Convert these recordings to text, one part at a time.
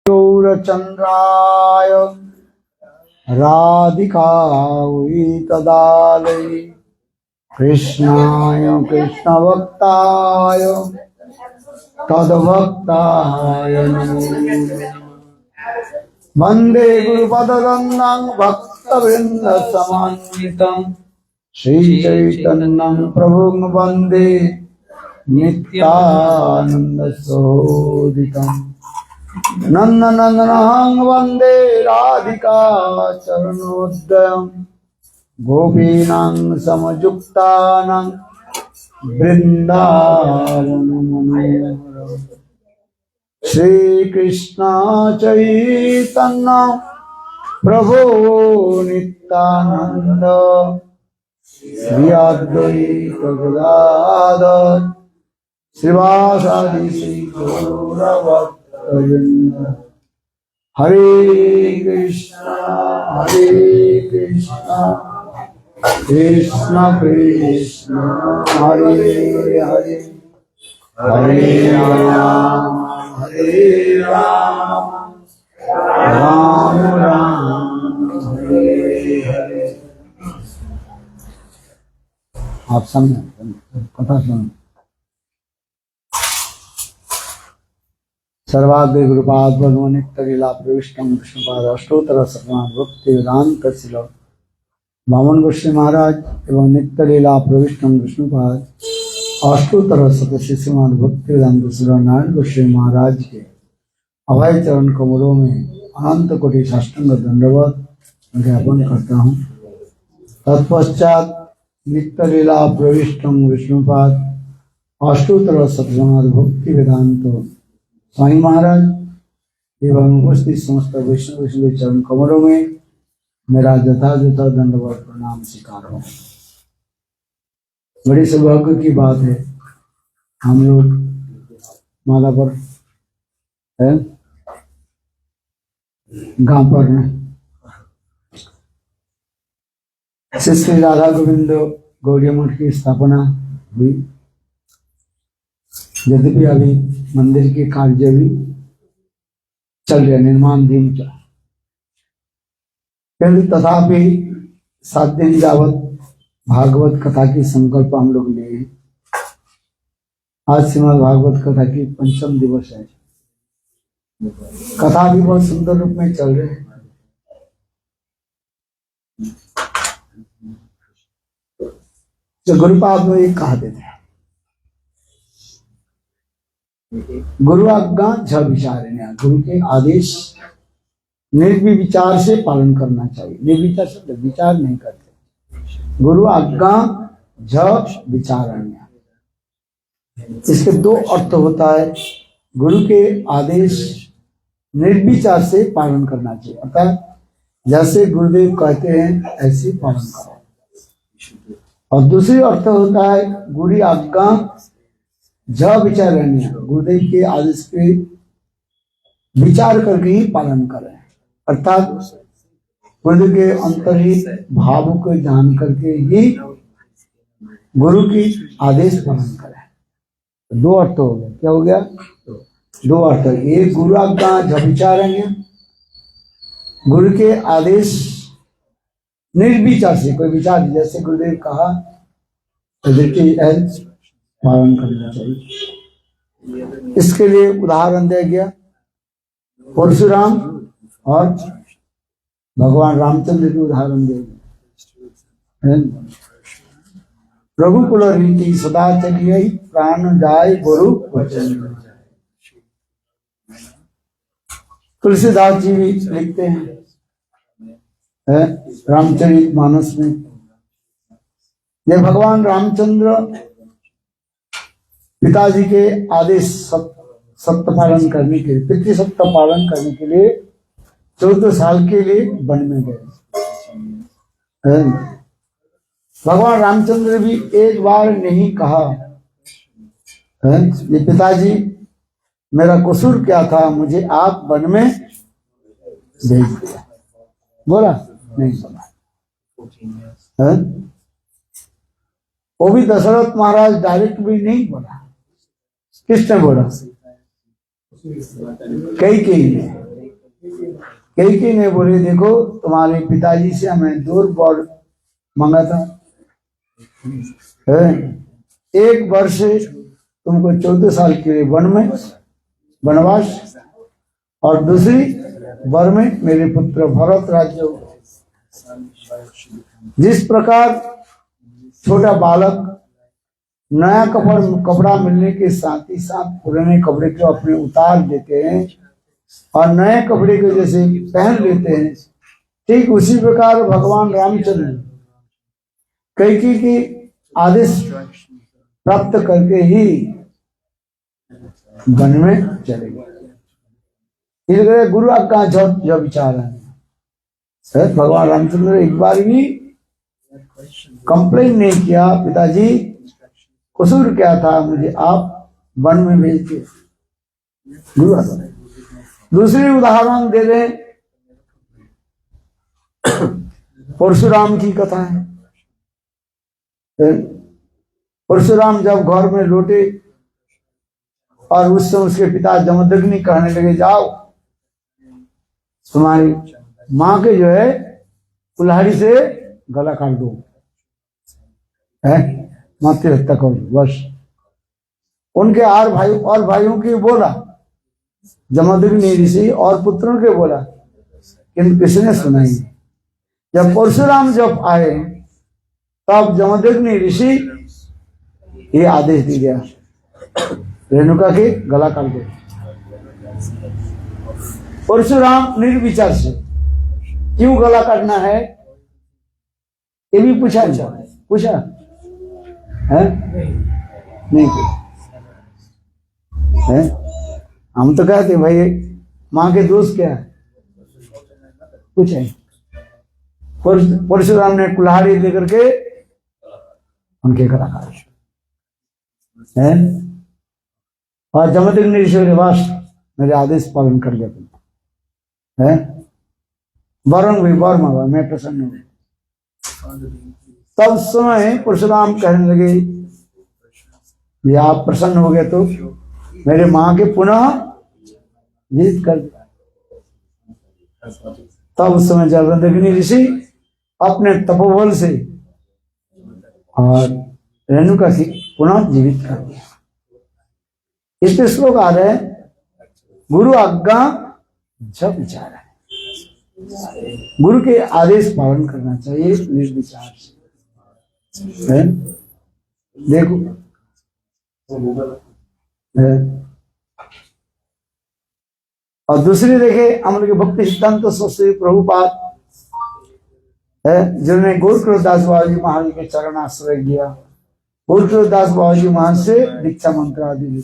गौरचन्द्राय राधिकायै तदालये कृष्णाय कृष्णभक्ताय तद्भक्ताय नमो वन्दे गुरुपदद्वन्द्वं भक्तवृन्दसमन्वितं श्रीचैतन्यं प्रभुं वन्दे नित्यानन्दसहोदितं नन्दनन्दनं वन्दे राधिका चरणोदयं गोपीनां समयुक्तानां वृन्दावनमनोहरम् श्रीकृष्ण चैतन्य प्रभु नित्यानंद श्री अद्वैत गदाधर श्रीवासादि श्री गौरभक्तवृंद हरे कृष्ण कृष्ण कृष्ण हरे हरे हरे राम राम राम हरे हरे। आप समझे कथा सुन। सर्वाग्रे गुरुपाद नित्यलीला प्रविष्टम विष्णुपाद अष्टोत्तर शतनाम भक्ति वेदांत शिल वामन गोस्वामी महाराज एवं नित्यलीला प्रविष्टम विष्णुपाद अष्टोत्तर शतशी श्रीमद भक्ति वेदांत शिल नारायण गोस्वामी महाराज के अभय चरण कमलों में अनंत कोटि साष्टांग दंडवत ज्ञापन करता हूँ। तत्पश्चात नित्यलीला प्रविष्टम विष्णुपाद अष्टोत्तर शतनाम भक्ति वेदांत स्वामी महाराज एवं उपस्थित समस्त वैष्णव चरण कमलों में मेरा यथायथ दंडवत प्रणाम स्वीकार हो। बड़ी सौभाग्य की बात है, हम लोग माला पर है गांव पर श्री राधा गोविंद गौरी मठ की स्थापना हुई। यद्यपि अभी मंदिर के कार्य भी चल रहे, निर्माणाधीन चल, किंतु तथापि 7 दिन जावत भागवत कथा की संकल्प हम लोग लिए। आज श्रीमद् भागवत कथा की 5म दिवस है। कथा भी बहुत सुंदर रूप में चल रहे हैं। तो गुरुपाद में एक कहा देते हैं, गुरु आज्ञा झ विचारण्य, गुरु के आदेश निर्विचार से पालन करना चाहिए। निर्विचार से विचार नहीं करते। गुरु आज्ञा झ विचारण्य, इसके 2 अर्थ होता है। गुरु के आदेश निर्विचार से पालन करना चाहिए, अर्थात जैसे गुरुदेव कहते हैं ऐसे पालन करो। और दूसरी अर्थ होता है गुरु आज्ञा झ विचारण्य, गुरुदेव के आदेश पे विचार करके ही पालन करें, अर्थात गुरुदेव के अंतर्हित भाव को जान करके ही गुरु की आदेश पालन करें। 2 अर्थ हो गए। क्या हो गया? 2 अर्थ। एक गुरु आज्ञा झ विचारण्य, गुरु के आदेश निर्विचार से, कोई विचार, जैसे गुरुदेव कहा पालन करना चाहिए। इसके लिए उदाहरण दिया गया परशुराम और भगवान रामचंद्र के उदाहरण दिया गया। रघुकुल रीति सदा चलिए प्राण जाय गुरु वचन। तुलसीदास जी भी लिखते हैं रामचरित मानस में, ये भगवान रामचंद्र पिताजी के आदेश सत्य पालन करने के लिए, पितृसत्य पालन करने के लिए 14 साल के लिए वन में गए। भगवान रामचंद्र भी एक बार नहीं कहा ये पिताजी मेरा कसूर क्या था, मुझे आप वन में भेज दिया, बोला नहीं बोला। वो भी दशरथ महाराज डायरेक्ट भी नहीं बोला, किसने बोला? कई ने कैकेयी ने बोले देखो तुम्हारे पिताजी से हमें 2 वर मांगा था, एक वर्ष तुमको 14 साल के वन में वनवास, और दूसरी वर में मेरे पुत्र भरत राज्य हो। जिस प्रकार छोटा बालक नया कपड़ा मिलने के साथ ही साथ पुराने कपड़े को अपने उतार देते हैं और नए कपड़े को जैसे पहन लेते हैं, ठीक उसी प्रकार भगवान रामचंद्र कैकेयी की आदेश प्राप्त करके ही वन में चले गए। इसलिए गुरु आज्ञा जो विचार है, भगवान रामचंद्र एक बार भी कंप्लेन नहीं किया, पिताजी कसूर क्या था, मुझे आप वन में भेज दिए। गुरु आज्ञा। दूसरी उदाहरण दे दें, परशुराम की कथा है। परशुराम जब घर में लौटे और उससे उसके पिता जमदग्नि कहने लगे जाओ तुम्हारी माँ के जो है कुल्हाड़ी से गला काट दो, है मातृ हत्या करो बस। उनके और भाइयों की बोला, जमदग्नि ऋषि और पुत्रों के बोला, किंतु किसने सुना ही। जब परशुराम जब आए तब जमदग्नि ऋषि ये आदेश दिया गया रेणुका के गला काट दो। परशुराम निर्विचार से क्यों गला काटना है ये भी पूछा है नहीं है। हम तो कहते भाई माँ के दोस्त क्या है, पूछे। परशुराम ने कुल्हाड़ी लेकर के उनके गला काट है और जमदग्नि ऋषि ने वास मेरे आदेश पालन कर लिया तुम है, वरुण भी वर मांगा, मैं प्रसन्न हूं। तब समय परशुराम कहने लगे ये आप प्रसन्न हो गए तो मेरे माँ के पुनः जीत कर दिया। तब उस समय जमदग्नि ऋषि अपने तपोबल से और रेणुका की पुनः जीवित कर दिया। इस श्लोक आ रहे गुरु आज्ञा जब विचार है, गुरु के आदेश पालन करना चाहिए निर्विचार से। देखो और दूसरी देखे हम लोग भक्ति सिद्धांत सरस्वती प्रभुपाद है जिन्होंने गोरखदास बाबा जी महाराज के चरण आश्रय दिया। गोरखदास बाबा जी महाराज से दीक्षा मंत्र आदि ली।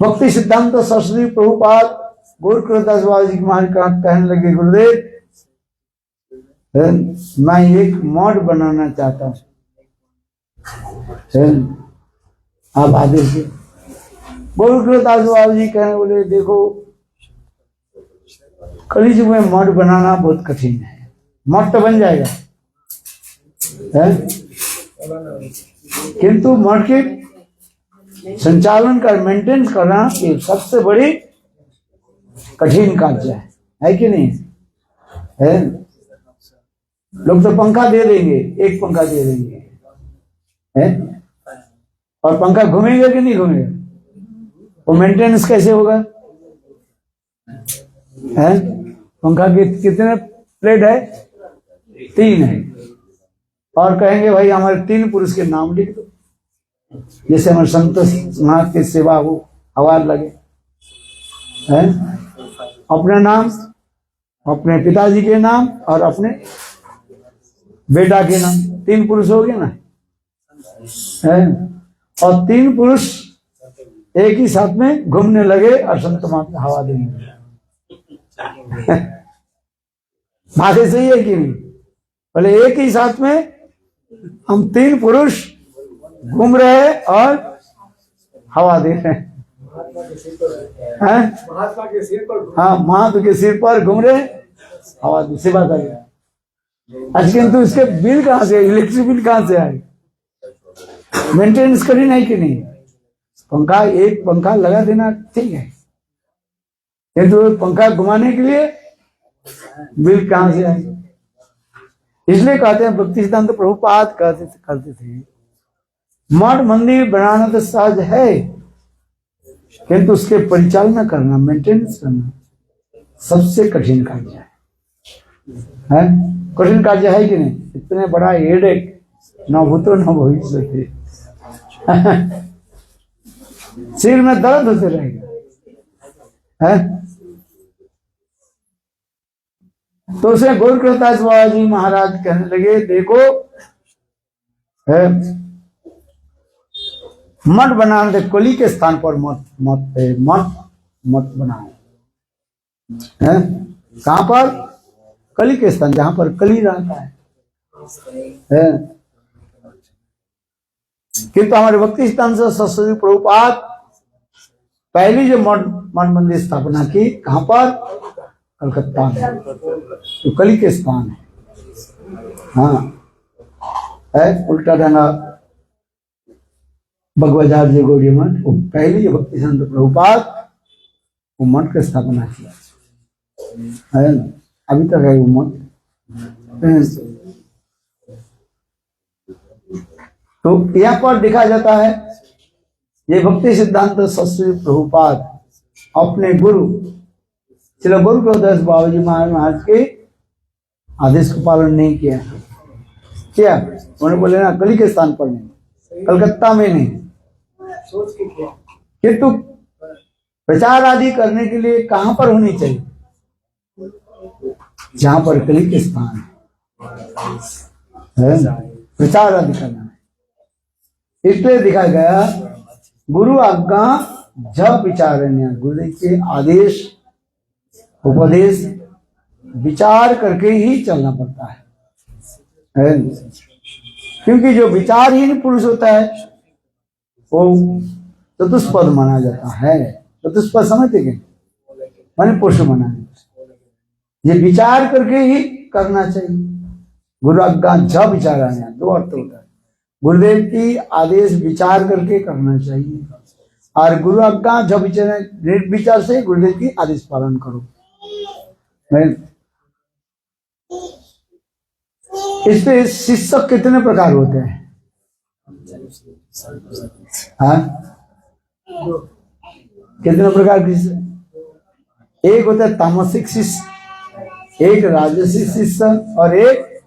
भक्ति सिद्धांत सरस्वती प्रभुपाद गोरखदास बाबा जी महाराज कहने लगे गुरुदेव मैं एक मठ बनाना चाहता हूँ, आप आदेश दे। गोरखदास बाबा जी कहने बोले देखो कलियुग में मठ बनाना बहुत कठिन है, मठ तो बन जाएगा है? किंतु मठ के संचालन का मेंटेन करना ये सबसे बड़ी कठिन कार्य है कि नहीं है? लोग तो पंखा दे देंगे, एक पंखा दे देंगे है? और पंखा घूमेगा कि नहीं घूमेगा? वो मेंटेनेंस कैसे होगा है? पंखा के कितने प्लेट है? 3 है। और कहेंगे भाई हमारे 3 पुरुष के नाम लिख दो, जैसे हमारे संतोष महाराज की सेवा हो, आवाज लगे है? अपना नाम, अपने पिताजी के नाम और अपने बेटा के नाम, 3 पुरुष हो गए ना है? और 3 पुरुष एक ही साथ में घूमने लगे और संत महात्मा हवा देने लगे। बात सही है कि नहीं? बोले एक ही साथ में हम 3 पुरुष घूम रहे हैं और हवा दे रहे हैं। महात्मा के सिर पर, हाँ महात्मा के सिर पर घूम रहे हवा दे, सेवा कर रहे हैं। आज किंतु इसके बिल कहाँ से, इलेक्ट्रिक बिल कहाँ से आए? मेंटेनेंस करी नहीं कि नहीं? पंखा एक पंखा लगा देना ठीक है, किंतु पंखा घुमाने के लिए बिल कहां से आएगा? इसलिए कहते हैं भक्ति सिद्धांत प्रभुपाद करते थे मठ मंदिर बनाना तो सहज है, किंतु उसके परिचालना करना, मेंटेनेंस करना सबसे कठिन कार्य है? कठिन कार्य है कि नहीं? इतने बड़ा हेडेक न भूतो न भविष्य थे। सिर में दर्द होते रहेगा है? तो उसे गोरखदास बाबा जी महाराज कहने लगे, देखो मठ बनाने दे, कली के स्थान पर मठ बनाओ। कहां पर? कली के स्थान, जहां पर कली रहता है। किंतु हमारे भक्ति सिद्धांत सरस्वती प्रभुपाद पहली जो मठ मंदिर स्थापना की, कहां पर? कलकत्ता में, तो कली के स्थान है। हाँ है, उल्टा डाना भगवजार जी गौरी मठ, वो पहली जो भक्ति सिद्धांत प्रभुपाद वो मठ की स्थापना किया है। अभी तक है वो मठ। तो यहाँ पर देखा जाता है ये भक्ति सिद्धांत सरस्वती प्रभुपाद अपने गुरु श्री गोरखदास बाबा जी महाराज के आदेश को पालन नहीं किया। उन्होंने बोले ना कली के स्थान पर नहीं, कलकत्ता में नहीं, किंतु प्रचार आदि करने के लिए कहां पर होनी चाहिए? जहां पर कली के स्थान है, प्रचार आदि करना है। इसलिए दिखा गया गुरु आज्ञा जब विचारण्य, गुरुदेव के आदेश उपदेश विचार करके ही चलना पड़ता है। क्योंकि जो विचारहीन पुरुष होता है वो चतुष्पद माना जाता है। चतुष्पद समझते क्या? माने पुरुष माना है। ये विचार करके ही करना चाहिए। गुरु आज्ञा जब विचारण्य, दो अर्थ होता है। गुरुदेव की आदेश विचार करके करना चाहिए, और गुरु आज्ञा जब विचार से गुरुदेव की आदेश पालन करो। इसमें शिष्य कितने प्रकार होते हैं? हाँ, कितने प्रकार के शिष्य? एक होता है तामसिक शिष्य, एक राजसिक शिष्य, और एक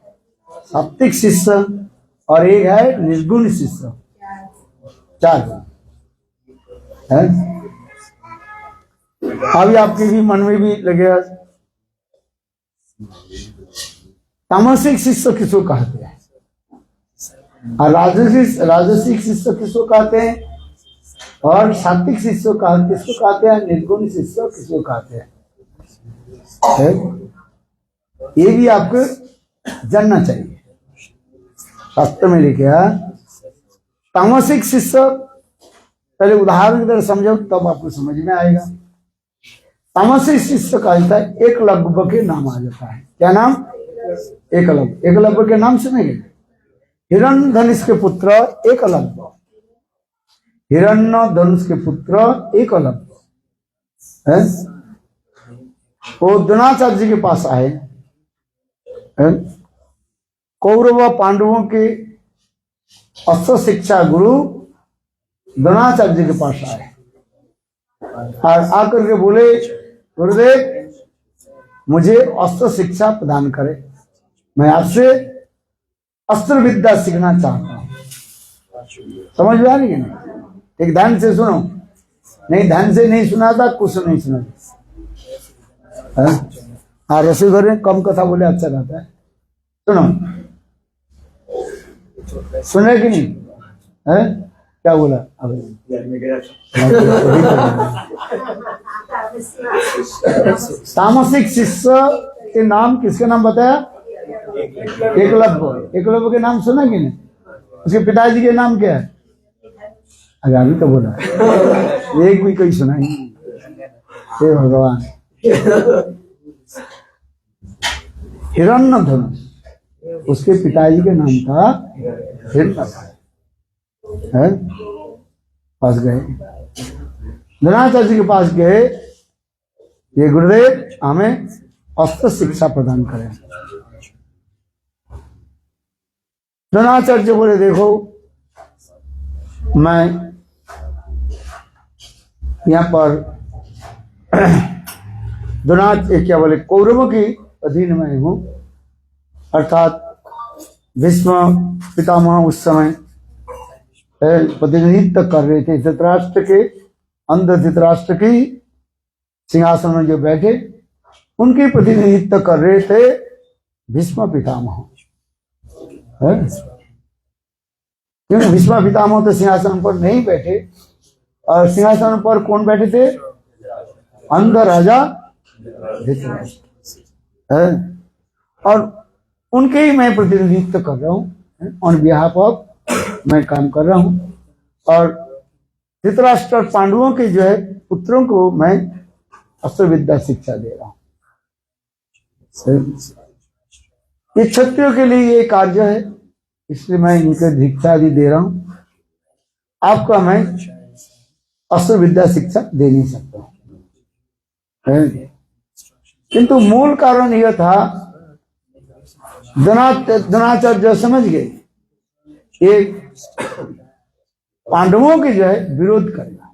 सात्विक शिष्य, और एक है निर्गुण शिष्य। चार है। अभी आपके भी मन में भी लगेगा तामसिक शिष्य किसको कहते हैं, और राजसिक शिष्य किसको कहते हैं, और सात्विक शिष्य किसको कहते हैं, निर्गुण शिष्य किसको कहते हैं? ये भी आपको जानना चाहिए। शास्त्र में लिखा तामसिक शिष्य, पहले उदाहरण की तरह समझो तब आपको समझ में आएगा। तामसिक शिष्य का एकलव्य के नाम आ जाता है। क्या नाम? एकलव्य। एकलव्य के नाम सुनेंगे? हिरण्यधनुष के पुत्र एकलव्य, हिरण्यधनुष के पुत्र एकलव्य है। वो द्रोणाचार्य जी के पास आए, कौरव पांडवों के अस्त्र शिक्षा गुरु द्रोणाचार्य जी के पास आए, और आकर के बोले, गुरुदेव मुझे अस्त्र शिक्षा प्रदान करें, मैं आपसे अस्त्र विद्या सीखना चाहता हूं। समझ में आ रही है ना? एक ध्यान से सुनो, नहीं ध्यान से नहीं सुना था कुछ नहीं सुना। हाँ, रसोई घर में कम कथा बोले अच्छा रहता है। सुनो, सुने कि नहीं है? क्या बोला? तामसिक शिष्य के नाम किसके नाम बताया? एकलव्य। एकलव्य के नाम सुना कि नहीं? उसके पिताजी के नाम क्या है? अरे अभी तो बोला, एक भी कोई सुना ही नहीं। हे भगवान। हिरण्यधनुष, उसके पिताजी के नाम था हिरण्यधनुष। पास गए, द्रोणाचार्य के पास गए, ये गुरुदेव हमें अस्त्र शिक्षा प्रदान करें। द्रोणाचार्य बोले देखो मैं यहाँ पर द्रोणाचार्य क्या बोले कौरवों की अधीन में हूँ, अर्थात भीष्म पितामह उस समय प्रतिनिधित्व कर रहे थे धृतराष्ट्र के, अंध धृतराष्ट्र की सिंहासन में जो बैठे उनके प्रतिनिधित्व कर रहे थे भीष्म पितामह। क्योंकि भीष्म पितामह तो सिंहासन पर नहीं बैठे, और सिंहासन पर कौन बैठे थे? अंध राजा धृतराष्ट्र। और उनके ही मैं प्रतिनिधित्व कर रहा हूँ, ऑन बिहाफ ऑफ मैं काम कर रहा हूँ। और धृतराष्ट्र और पांडवों के जो है पुत्रों को मैं अस्त्र विद्या शिक्षा दे रहा हूँ। ये क्षत्रियों के लिए ये कार्य है, इसलिए मैं इनके दीक्षा आदि दे रहा हूँ। आपका मैं अस्त्र विद्या शिक्षा दे नहीं सकता हूँ। किंतु मूल कारण यह था, द्रोणाचार्य समझ गए ये पांडवों के जो है विरोध करेगा।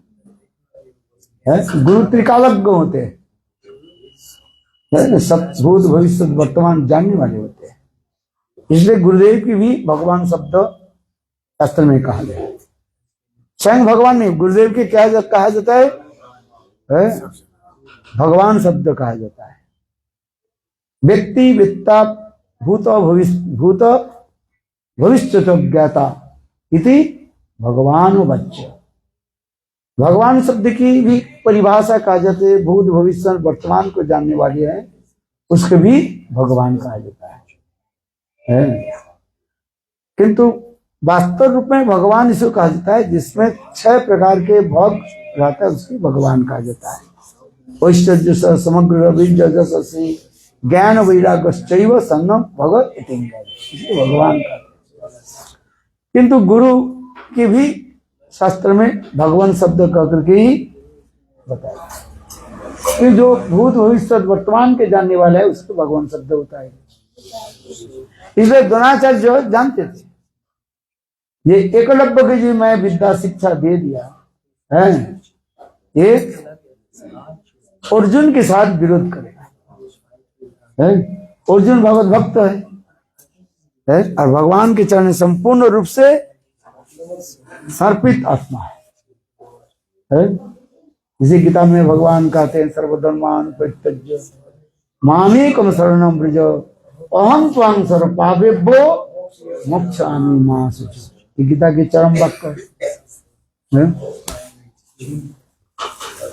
गुरु त्रिकालज्ञ होते हैं, सब भूत भविष्य वर्तमान जानने वाले होते हैं। इसलिए गुरुदेव की भी भगवान शब्द शास्त्र में कहा गया है। स्वयं भगवान ने गुरुदेव के क्या कहा जाता है? भगवान शब्द कहा जाता है। व्यक्ति वित्ता भूत भविष्य ज्ञाता इति भगवान बच्चे। भगवान शब्द की भी परिभाषा कहा जाती है, भूत भविष्य वर्तमान को जानने वाले है, उसको भी भगवान कहा जाता है। किंतु वास्तव रूप में भगवान इसको कहा जाता है जिसमें 6 प्रकार के भोग रहता है, उसकी भगवान कहा जाता है। ऐश्वर्य समग्र रवि ज्ञान वैराग्य संगम भगवत भगवान का। किंतु गुरु की भी शास्त्र में भगवान शब्द कहकर के ही बताया कि जो भूत भविष्य वर्तमान के जानने वाला है उसको भगवान शब्द होता है। इसलिए द्रोणाचार्य जो जानते थे ये एकलव्य के जो मैं विद्या शिक्षा दे दिया है, एक अर्जुन के साथ विरोध करेगा। अर्जुन भगवत भक्त है और भगवान के चरण संपूर्ण रूप से समर्पित आत्मा है। इसी गीता में भगवान कहते हैं सर्वधर्मान परित्यज्य मामेकम शरणं व्रज अहं त्वां सर्व पापेभ्यो मोक्षामि मा शुचि। ये गीता के चरम वाक्य है।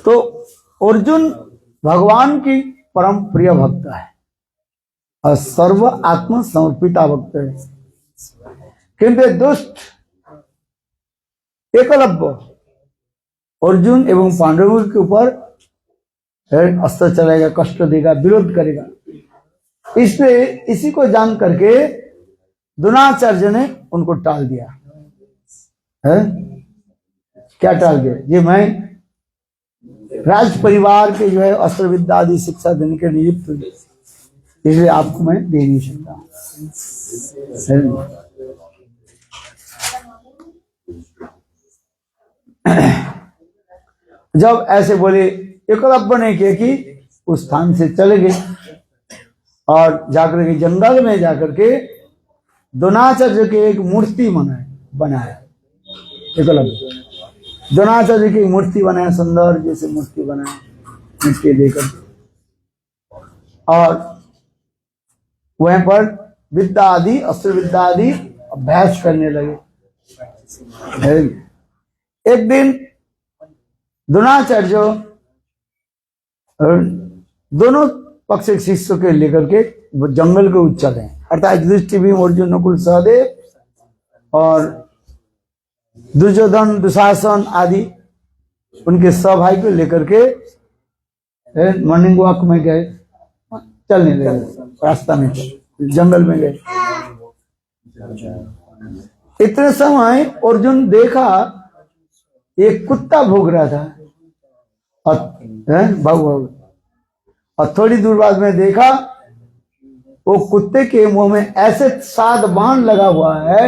तो अर्जुन भगवान की परम प्रिय भक्त है और सर्व आत्म समर्पिता भक्त है। किंतु दुष्ट एकलव्य अर्जुन एवं पांडवों के ऊपर अस्त्र चलाएगा, कष्ट देगा, विरोध करेगा। इसलिए इसी को जान करके द्रोणाचार्य ने उनको टाल दिया है। क्या टाल दिया? ये मैं राज परिवार के जो है अस्त्र विद्या आदि शिक्षा देने के नियुक्त हूं, इसलिए आपको मैं दे नहीं सकता। जब ऐसे बोले एकलव्य ने किया कि उस स्थान से चले गए और जाकर के जंगल में जाकर के द्रोणाचार्य की एक मूर्ति बनाया। एकलव्य द्रोणाचार्य की मूर्ति बनाया, सुंदर जैसे मूर्ति बनाया मिट्टी देकर, और वहीं पर विद्या आदि अस्त्र विद्या आदि अभ्यास करने लगे। एक दिन द्रोणाचार्य दोनों पक्ष के शिष्यों के लेकर के जंगल के उच्च चले, अर्थात युधिष्ठिर भीम अर्जुन नकुल सहदेव और दुर्योधन दुशासन आदि उनके सब भाई को लेकर के मॉर्निंग वॉक में गए, चलने लगे, रास्ता में जंगल में गए। इतने समय अर्जुन देखा एक कुत्ता भोग रहा था और और थोड़ी दूर बाद में देखा वो कुत्ते के मुंह में ऐसे 7 बाण लगा हुआ है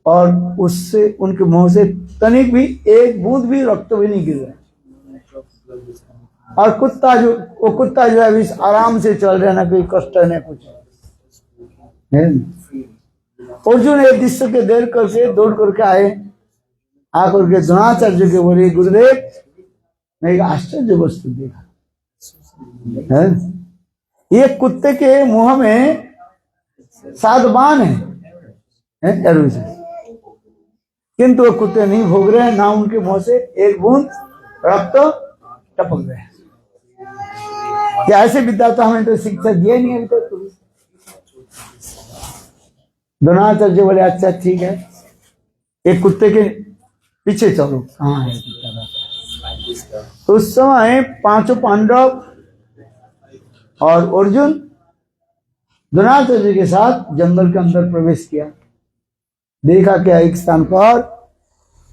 और उससे उनके मुंह से तनिक भी एक बूंद भी रक्त भी नहीं गिर रहा। और कुत्ता जो है अभी आराम से चल रहा है, ना कोई कष्ट है ना कुछ है। अर्जुन एक दृश्य के देर करके दौड़ करके आए, आकर के द्रोणाचार्य के बोले गुरुदेव मैं एक आश्चर्य वस्तु देखा है, ये कुत्ते के मुंह में 7 बाण है एरो से, किंतु वो कुत्ते नहीं भोग रहे हैं, ना उनके मुंह से एक बूंद रक्त टपक रहे हैं। क्या ऐसे विद्या तो हमें तो शिक्षा दिया नहीं अभी तक। द्रोणाचार्य बोले अच्छा ठीक है, एक कुत्ते के पीछे चलो। कहाँ है? तो उस समय 5 पांडव और अर्जुन द्रोणाचार्य के साथ जंगल के अंदर प्रवेश किया। देखा क्या एक स्थान पर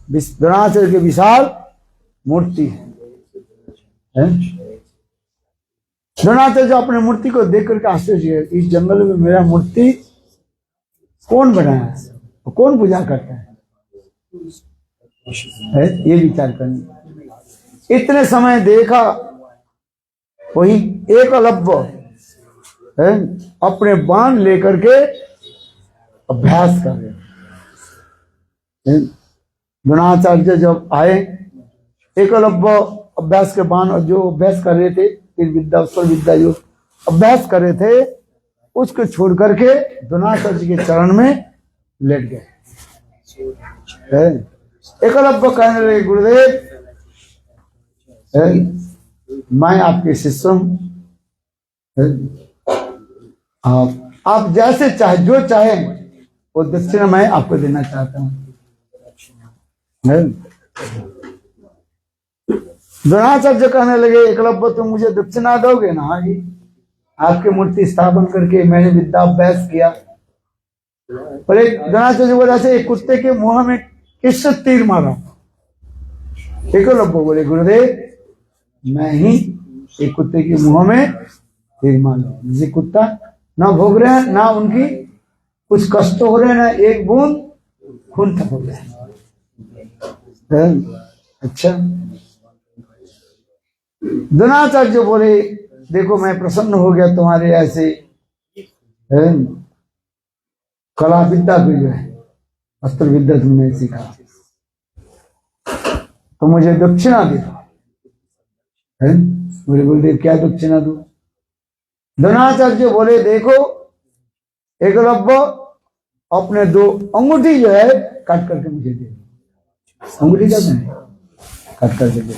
द्रोणाचार्य की विशाल मूर्ति है। द्रोणाचार्य अपने मूर्ति को देख करके आश्चर्य, इस जंगल में मेरा मूर्ति कौन बनाया है, कौन पूजा करता है, ये विचार करने। इतने समय देखा वही एकलव्य है अपने बाण लेकर के अभ्यास कर रहे। द्रोणाचार्य जब आए, एकलव्य अभ्यास के बाण जो अभ्यास कर रहे थे, विद्या अस्त्र विद्या जो अभ्यास कर रहे थे, उसको छोड़ करके द्रोणाचार्य के चरण में लेट गए। एकलव्य कहने लगे गुरुदेव मैं आपके शिष्य हूं, आप जैसे चाहे जो चाहे वो दक्षिणा मैं आपको देना चाहता हूं। द्रोणाचार्य कहने लगे एकलव्य तुम मुझे दक्षिणा दोगे ना? हाँ जी, आपकी मूर्ति स्थापन करके मैंने विद्या अभ्यास किया। पर एक द्रोणाचार्य बोला एक कुत्ते के मुंह में किससे तीर मारा? एकलव्य बोले गुरुदेव मैं ही एक कुत्ते के मुंह में तीर मारा, जिसे कुत्ता ना भोग रहे हैं, ना उनकी कुछ कष्ट हो रहे हैं, ना एक बूंद खून टपक रहे हैं। अच्छा, द्रोणाचार्य बोले देखो मैं प्रसन्न हो गया तुम्हारे ऐसे कला विद्या को, जो है अस्त्र विद्या तुमने सीखा, तो मुझे दक्षिणा दे दो। बोले गुरुदेव क्या दक्षिणा दो? द्रोणाचार्य बोले देखो एकलव्य अपने 2 अंगूठी जो है काट करके मुझे दे दो। अंगूठी क्या है? काट करके दे।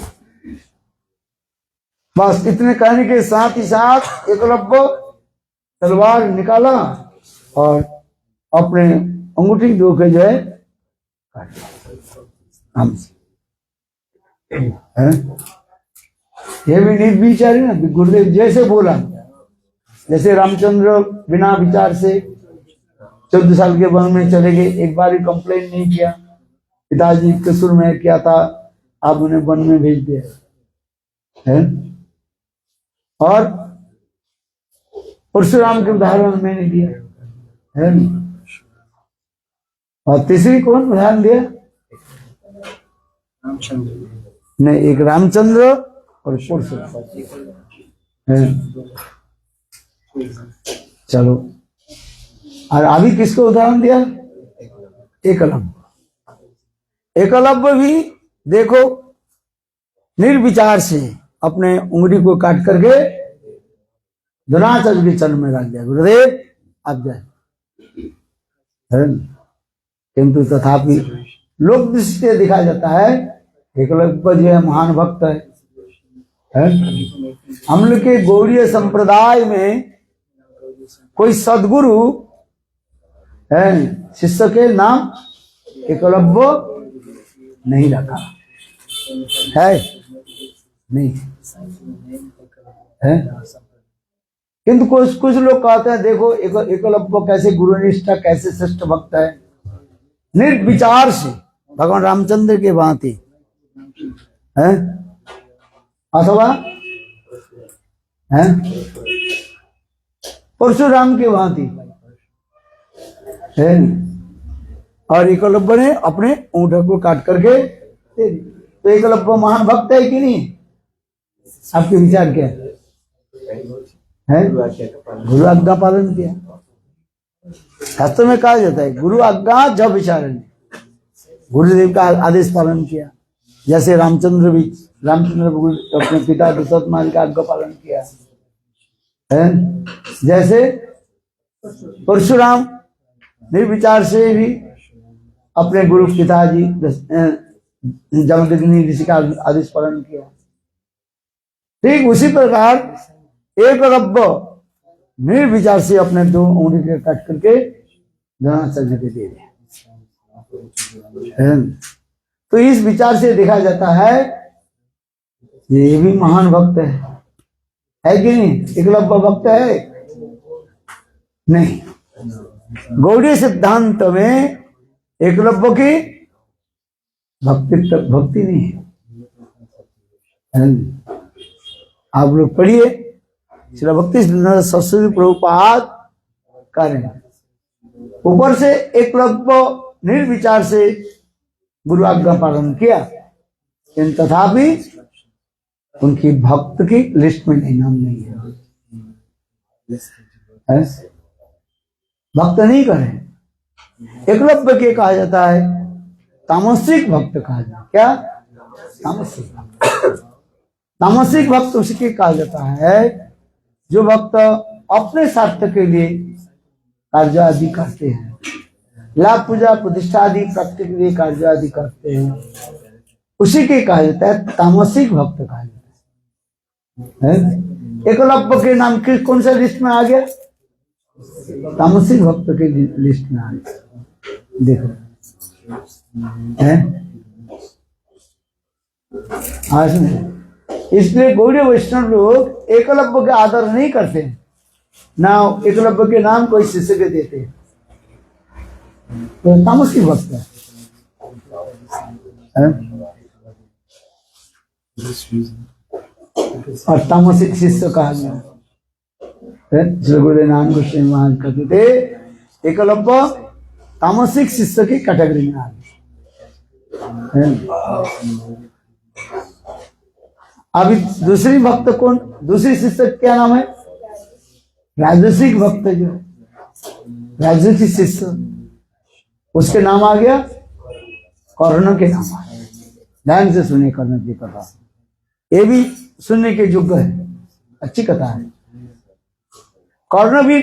बस इतने कहने के साथ ही साथ एकलव्य तलवार निकाला और अपने अंगूठी 2 के जो है काट दिया। ये भी निर्विचार है ना, गुरुदेव जैसे बोला, जैसे रामचंद्र बिना विचार से 14 साल के वन में चले गए, एक बार भी कंप्लेन नहीं किया, पिताजी कसूर में किया था, आप उन्हें वन में भेज दिया है। और परशुराम के उदाहरण मैंने दिया है। और तीसरी कौन उदाहरण दिया? नहीं, एक रामचंद्र और परशुराम। चलो, और अभी किसको उदाहरण दिया? एकलव्य। एकलव्य भी देखो निर्विचार से अपने उंगली को काट करके द्रोणाचार्य के चरण में रख दिया, गुरुदेव आप जाए। किंतु तथापि लोक दृष्टि से दिखाया जाता है एकलव्य जो है महान भक्त है। हम लोग के गौड़ीय संप्रदाय में कोई सदगुरु है शिष्य के नाम एकलव्य नहीं रखा है, नहीं है। किंतु कुछ लोग कहते हैं देखो एकलव्य कैसे गुरुनिष्ठा, कैसे श्रेष्ठ भक्त है, निर्विचार से भगवान रामचंद्र के भांति है, अथवा है, परशुराम की भांति है। और एकलव्य ने अपने ऊँट को काट करके दे दी। तो एकलव्य महान भक्त है कि नहीं? आपके विचार क्या है? गुरु आज्ञा पालन किया। शास्त्र में कहा जाता है गुरु आज्ञा जब विचारण, गुरुदेव का आदेश पालन किया। जैसे रामचंद्र अपने पिता दशरथ का आज्ञा पालन किया है। जैसे परशुराम निर्विचार से भी अपने गुरु पिताजी जमदग्नि ऋषि का आदेश पालन किया। ठीक उसी प्रकार एकलव्य निर्विचार से अपने 2 उंगली काट करके द्रोणाचार्य को दे दिया। तो इस विचार से देखा जाता है ये भी महान भक्त है कि नहीं? एकलव्य भक्त है नहीं। गौड़ीय सिद्धांत में एकलव्य की भक्ति नहीं है। आप लोग पढ़िए, श्री भक्ति सरस्वती प्रभुपाद करें। ऊपर से एकलव्य निर्विचार से गुरु आज्ञा पालन किया, लेकिन तथापि उनकी भक्त की लिस्ट में नाम नहीं है। भक्त नहीं करें। एकलव्य के कहा जाता है तामसिक भक्त कहा जाता है। क्या? तामसिक भक्त। तामसिक भक्त उसके कहा जाता है जो भक्त अपने स्वार्थ के लिए कार्य आदि करते हैं, लाभ पूजा प्रतिष्ठा आदि प्राप्ति के लिए कार्य आदि करते हैं, उसी के कहा जाता है तामसिक भक्त कहा जाता है। एकलव्य के नाम किस कौन सा लिस्ट में आ गया? तामसिक भक्त के लिस्ट में आ गया। देखो है आज में। इसलिए गौड़ीय वैष्णव लोग एकलव्य का आदर नहीं करते, ना एकलव्य के नाम कोई शिष्य के देते, तो तामसिक भक्त है। और तामसिक शिष्य कहा गया। श्री गुरुदेव नानक गोस्वामी महाराज कहते थे एकलव्य तामसिक शिष्य की कैटेगरी में आ गए। अभी दूसरी भक्त कौन? दूसरी शिष्य क्या नाम है? राजसिक भक्त। जो राजसिक शिष्य उसके नाम आ गया कर्ण के नाम आ गया। ध्यान से सुनिए कर्ण की कथा, ये भी सुनने के योग्य है, अच्छी कथा है। कर्ण भी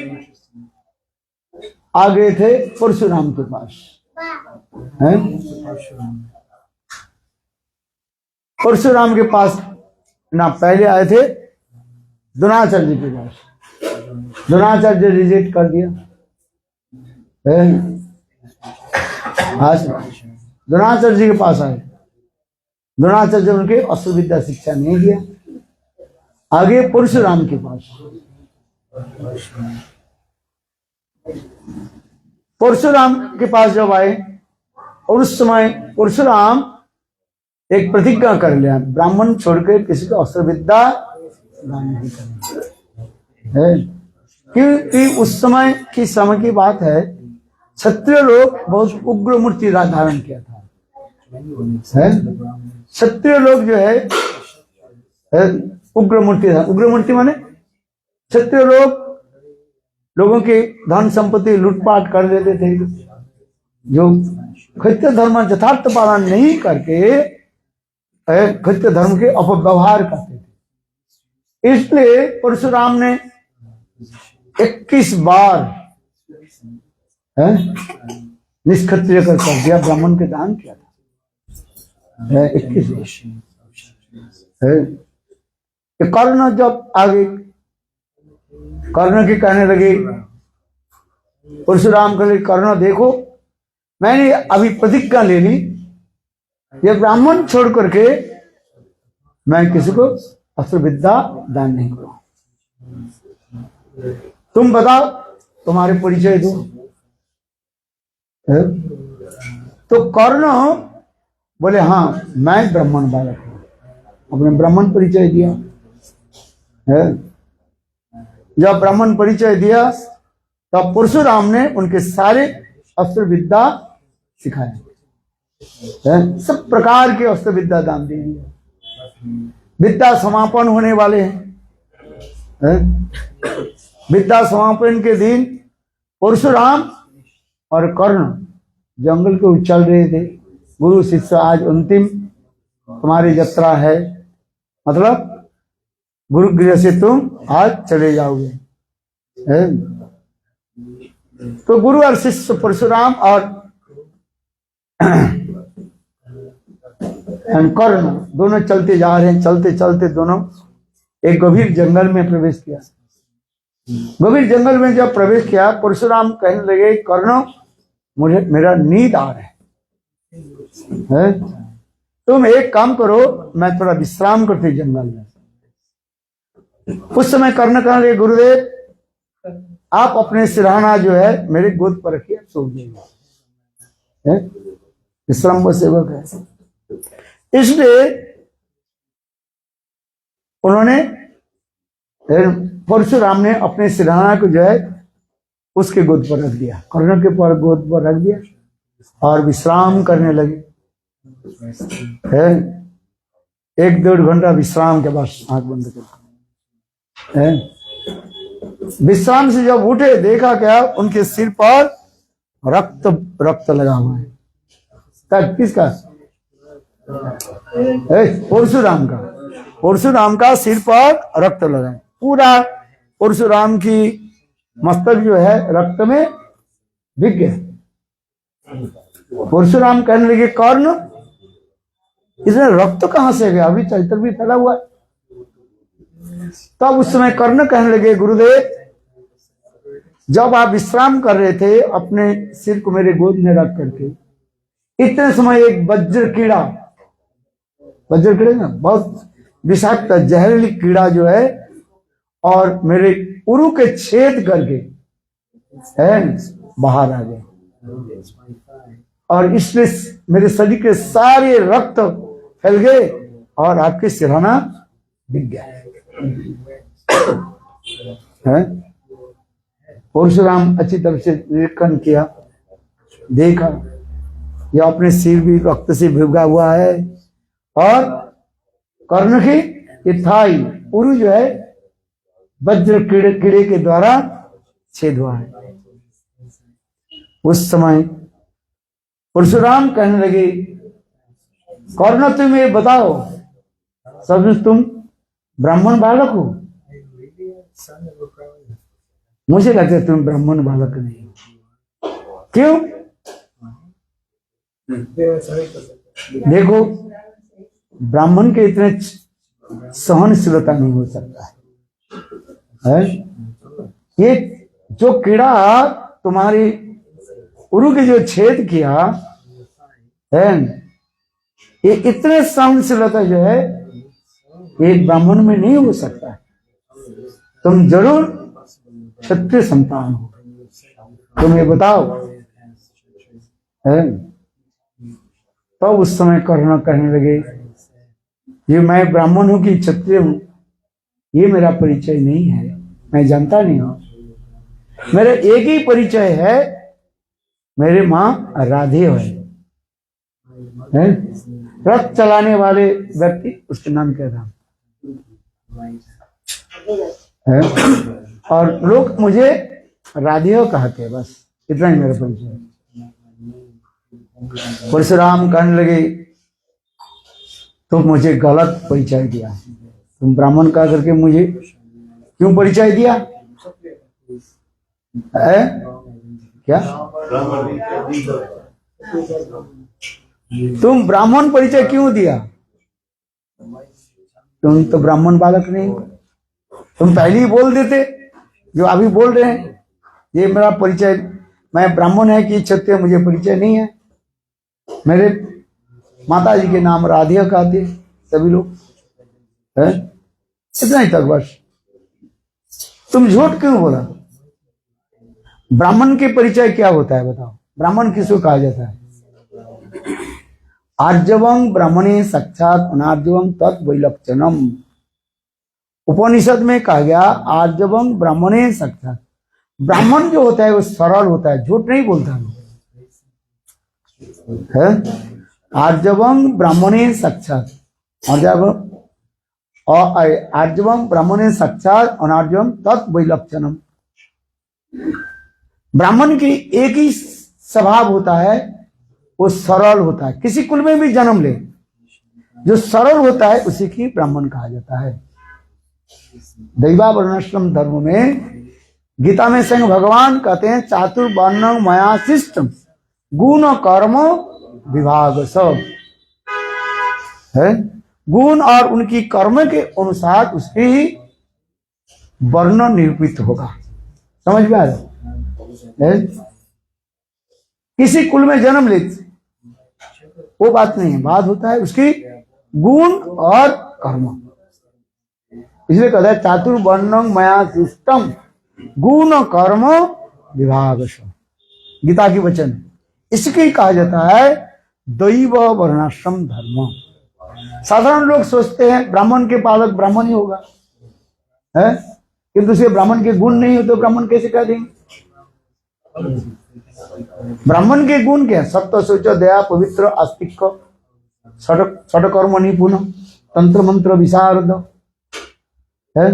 आ गए थे परशुराम के पास है। परशुराम के पास ना पहले आए थे द्रोणाचार्य के पास। द्रोणाचार्य रिजेक्ट कर दिया। द्रोणाचार्य के पास आए, द्रोणाचार्य उनके अस्त्र विद्या शिक्षा नहीं दिया। आगे परशुराम के पास, परशुराम के पास जब आए और उस समय परशुराम एक प्रतिज्ञा कर लिया, ब्राह्मण छोड़कर किसी को अस्त्र विद्या दान नहीं करना। क्योंकि उस समय की बात है, क्षत्रिय लोग बहुत उग्र मूर्ति धारण किया था। क्षत्रिय लोग जो है उग्र मूर्ति माने क्षत्रिय लोगों की धन संपत्ति लूटपाट कर देते थे। जो क्षत्रिय धर्म यथार्थ पालन नहीं करके क्षत्रिय धर्म के अपव्यवहार करते थे। इसलिए परशुराम ने 21 बार निष्क्षत्रिय कर दिया, ब्राह्मण के दान किया था 21 बार। कर्ण जब आगे कर्ण की कहने लगे, परशुराम के लिए कर्ण देखो, मैंने अभी प्रतिज्ञा ले ली, ये ब्राह्मण छोड़ करके मैं किसी को अस्त्र विद्या दान नहीं करूं। तुम बताओ, तुम्हारे परिचय दो। तो कर्ण बोले हाँ मैं ब्राह्मण बालक हूं, अपने ब्राह्मण परिचय दिया है। जब ब्राह्मण परिचय दिया तब परशुराम ने उनके सारे अस्त्र विद्या सिखाए, सब प्रकार के अस्त्र विद्या दान दे दिया। विद्या समापन होने वाले हैं। विद्या समापन के दिन परशुराम और कर्ण जंगल को चल रहे थे। गुरु शिष्य आज अंतिम तुम्हारी यात्रा है, मतलब गुरुगृह से तुम आज चले जाओगे। तो गुरु और शिष्य परशुराम और कर्ण दोनों चलते जा रहे हैं। चलते चलते दोनों एक गंभीर जंगल में प्रवेश किया। गंभीर जंगल में जब प्रवेश किया, परशुराम कहने लगे, कर्ण मुझे मेरा नींद आ रहा है, तुम एक काम करो, मैं थोड़ा विश्राम करते जंगल में। उस समय कर्ण कहने लगे, गुरुदेव आप अपने सिरहाना जो है मेरे गोद पर रखिए, सो जाइए। विश्राम सेवक है, इसलिए उन्होंने परशुराम ने अपने सिरहाना को जो है उसके गोद पर रख दिया, कर्ण के पर गोद पर रख दिया और विश्राम करने लगे। 1-1.5 घंटा विश्राम के बाद आंख बंद कर, विश्राम से जब उठे, देखा क्या उनके सिर पर रक्त लगा हुआ है। तब किसका? परशुराम का सिर पर रक्त लगा है। पूरा परशुराम की मस्तक जो है रक्त में भीग गया। परशुराम कहने लगे, कर्ण इसमें रक्त कहां से गया? अभी चरित्र भी फैला हुआ है। तब उस समय कर्ण कहने लगे, गुरुदेव जब आप विश्राम कर रहे थे अपने सिर को मेरे गोद में रख करके, इतने समय एक वज्र कीड़ा ना बहुत विषाक्त जहरीली कीड़ा जो है और मेरे उरु के छेद करके बाहर आ गए और इसलिए मेरे शरीर के सारे रक्त फैल गए और आपके सिरहाना बिक गया है। परशुराम अच्छी तरह से निरीक्षण किया, देखा यह अपने सिर भी रक्त से भिगा हुआ है और कर्ण की थाई उरु जो है वज्र कीड़े के द्वारा छेद हुआ है। उस समय परशुराम कहने लगे, कर्ण तुम ये बताओ, सब तुम ब्राह्मण बालक हो? मुझे लगता है तुम ब्राह्मण बालक नहीं। क्यों? देखो ब्राह्मण के इतने सहनशीलता नहीं हो सकता है। ये जो कीड़ा तुम्हारी उरु के जो छेद किया है, ये इतने सहनशीलता जो है एक ब्राह्मण में नहीं हो सकता है। तुम जरूर क्षत्रिय संतान हो, तुम ये बताओ है। तो उस समय कर्ण कहने लगे, ये मैं ब्राह्मण हूं कि क्षत्रिय हूं ये मेरा परिचय नहीं है, मैं जानता नहीं हूं। मेरा एक ही परिचय है, मेरे मां राधे है। रथ चलाने वाले व्यक्ति उसके नाम क्या था है? और लोग मुझे राधे कहते हैं, बस इतना ही मेरा परिचय। परशुराम कहने लगे, तो मुझे गलत परिचय दिया, तुम ब्राह्मण कह करके मुझे क्यों परिचय दिया है? क्या तुम ब्राह्मण परिचय क्यों दिया? तुम तो ब्राह्मण बालक नहीं, तुम पहले ही बोल देते जो अभी बोल रहे हैं। ये मेरा परिचय, मैं ब्राह्मण है कि क्षत्रिय मुझे परिचय नहीं है। मेरे माता जी के नाम राधिया कहते सभी लोग है, इतना ही तक बस। तुम झूठ क्यों बोला? ब्राह्मण के परिचय क्या होता है बताओ? ब्राह्मण किसको कहा जाता है? आर्जवं ब्राह्मणे साक्षात अनार्जवं तत् वैलक्षणम। उपनिषद में कहा गया आर्जवम ब्राह्मणे साक्षात। ब्राह्मण जो होता है वो सरल होता है, झूठ नहीं बोलता है। आर्जवम ब्राह्मणे साक्षात, आर्जवम ब्राह्मणे साक्षात अनार्जवम तत् वैलक्षणम। ब्राह्मण की एक ही स्वभाव होता है, वो सरल होता है। किसी कुल में भी जन्म ले, जो सरल होता है उसी की ब्राह्मण कहा जाता है। दैवा वर्णाश्रम धर्म में गीता में स्वयं भगवान कहते हैं चातुर्वर्ण मया शिष्टम गुण कर्म विभाग सब है। गुण और उनकी कर्म के अनुसार उसकी ही वर्ण निरूपित होगा। समझ में आ रहा है? किसी कुल में जन्म ले वो बात नहीं है, बात होता है उसकी गुण और कर्म। इसलिए कहता है चातुर्वर्ण मया शिष्टम गुण कर्म विभाग। गीता की वचन इसके कहा जाता है दैव वर्णाश्रम धर्म। साधारण लोग सोचते हैं ब्राह्मण के पालक ब्राह्मण ही होगा है, किंतु उसे ब्राह्मण के गुण नहीं होते, ब्राह्मण कैसे कह देंगे? ब्राह्मण के गुण क्या? सत्य शौच दया पवित्र आस्तिक षट कर्म निपुण तंत्र मंत्र विशारद है।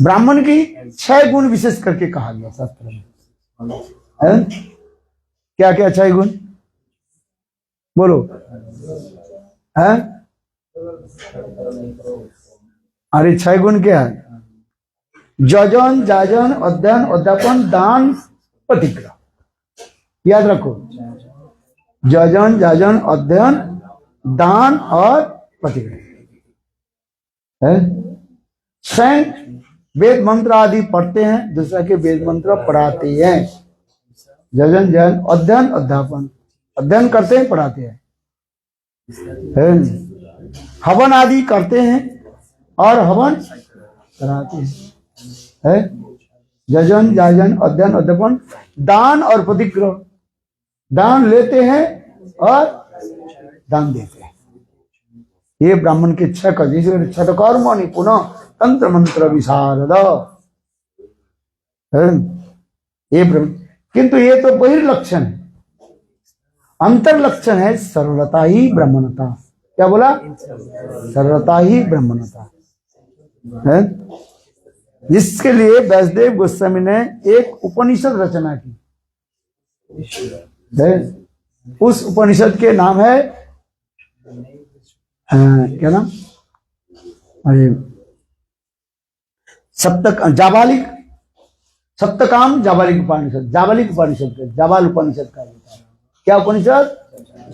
ब्राह्मण की 6 गुण विशेष करके कहा गया शास्त्र में है। क्या क्या 6 गुण बोलो है? अरे 6 गुण क्या है? जजन जाजन अध्ययन अध्यापन दान प्रतिग्रह। याद रखो, जजन जाजन अध्ययन दान और प्रतिग्रह है। स्वयं वेद मंत्र आदि पढ़ते हैं, दूसरा के वेद मंत्र पढ़ाते हैं। जजन जैन अध्ययन अध्यापन, अध्ययन करते हैं पढ़ाते हैं। हवन आदि करते हैं और हवन कराते हैं। जजन जाजन अध्ययन अध्यापन दान और प्रतिग्रह, दान लेते हैं और दान देते हैं। ये ब्राह्मण के 6 का जिसे छठ कर्म निपुण तंत्र मंत्र विशारद ये ब्रह्म। किंतु ये तो बहिर्लक्षण है, अंतर्लक्षण है सरलता ही ब्राह्मणता। क्या बोला? सरलता ही ब्राह्मणता है। जिसके लिए व्यासदेव गोस्वामी ने एक उपनिषद रचना की है। उस उपनिषद के नाम है क्या नाम? अरे जाबालिक सप्तकाम जाबालिक उपनिषद। जाबालिक उपनिषद का जाबाल उपनिषद का क्या उपनिषद?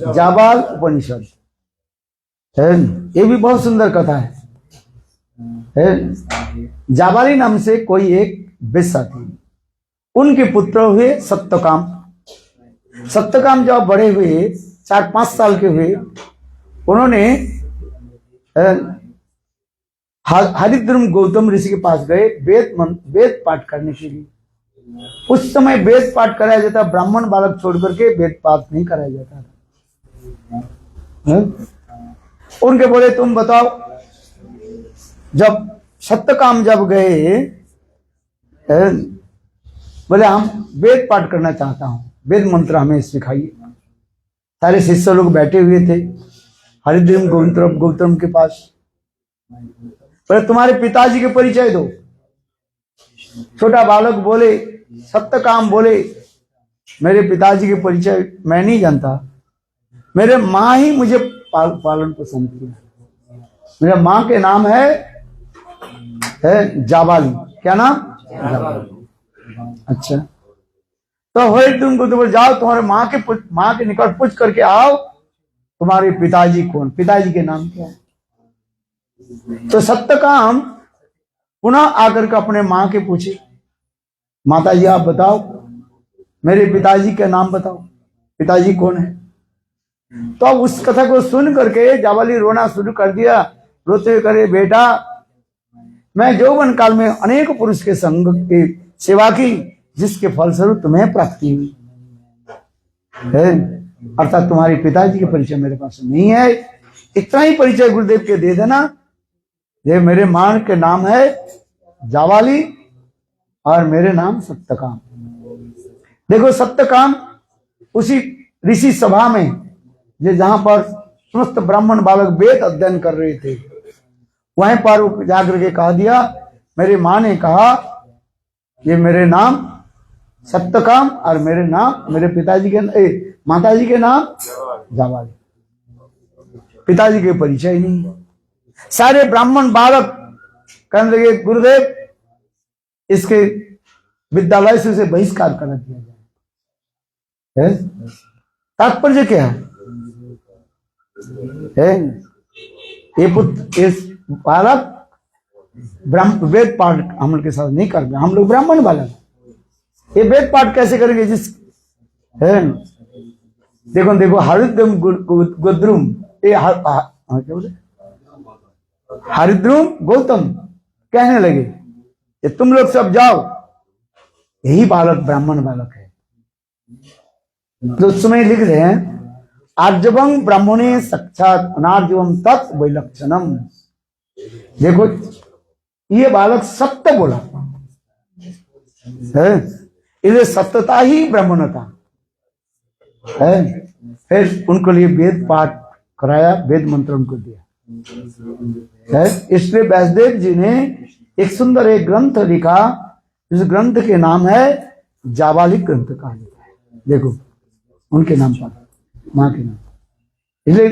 जाबाल उपनिषद है। ये भी बहुत सुंदर कथा है। जाबाली नाम से कोई एक वेश्या थी, उनके पुत्र हुए सप्तकाम। सप्तकाम जब बड़े हुए 4-5 साल के हुए, उन्होंने हरिद्रम गौतम ऋषि के पास गए वेद पाठ करने के लिए। उस समय वेद पाठ कराया जाता, ब्राह्मण बालक छोड़ करके वेद पाठ नहीं कराया जाता था। उनके बोले तुम बताओ, जब सप्तकाम जब गए बोले हम वेद पाठ करना चाहता हूं, वेद मंत्र हमें सिखाइए। सारे शिष्य लोग बैठे हुए थे हरिद्रम गौतम के पास। बोले तुम्हारे पिताजी के परिचय दो। छोटा बालक बोले, सप्तकाम बोले मेरे पिताजी के परिचय मैं नहीं जानता, मेरे माँ ही मुझे पालन पोषण किया। मेरे माँ के नाम है जाबाली। क्या नाम? जाबाली। अच्छा, तो होए तुमको तो बोले जाओ तुम्हारे माँ के निकट पूछ करके आओ तुम्हारे पिताजी कौन, पिताजी के नाम क्या है। तो सप्तकाम पुनः आकर के अपने माँ के पूछे, माता जी आप बताओ मेरे पिताजी का नाम बताओ, पिताजी कौन है। तो अब उस कथा को सुन करके जाबाली रोना शुरू कर दिया। रोते हुए करे, बेटा मैं यौवन काल में अनेक पुरुष के संग की सेवा की, जिसके फलस्वरूप तुम्हें प्राप्ति हुई है। अर्थात तुम्हारे पिताजी के परिचय मेरे पास नहीं है, इतना ही परिचय गुरुदेव के दे देना, ये मेरे मां के नाम है जावाली और मेरे नाम सत्यकाम। देखो सत्यकाम उसी ऋषि सभा में जो जहां पर समस्त ब्राह्मण बालक वेद अध्ययन कर रहे थे, वहीं पर जाकर के कहा दिया, मेरी मां ने कहा ये मेरे नाम सत्यकाम और मेरे नाम, मेरे पिताजी के माताजी के नाम जावाली। पिताजी के परिचय नहीं। सारे ब्राह्मण बालक कहने लगे गुरुदेव इसके विद्यालय से उसे बहिष्कार कर दिया जाए। तात्पर्य क्या है? ये पुत्र इस बालक वेद पाठ हम लोग के साथ नहीं कर रहे, हम लोग ब्राह्मण बालक, ये वेद पाठ कैसे करेंगे? जिस है देखो देखो हरिद्रुम गोद्रुम, ये क्या बोले, हरिद्रुम गौतम कहने लगे ये तुम लोग सब जाओ, यही बालक ब्राह्मण बालक है। तो उस समय लिख रहे हैं आर्जवं ब्राह्मणे साक्षात अनार्जवम तत् वैलक्षणम। देखो ये बालक सत्य बोला है, इसे सत्यता ही ब्राह्मणता है। फिर उनको लिए वेद पाठ कराया, वेद मंत्र उनको दिया है। इसलिए व्यासदेव जी ने एक सुंदर एक ग्रंथ लिखा, इस ग्रंथ के नाम है जाबालिक ग्रंथ कहा जाता है। देखो उनके नाम पर, मां के नाम। इसलिए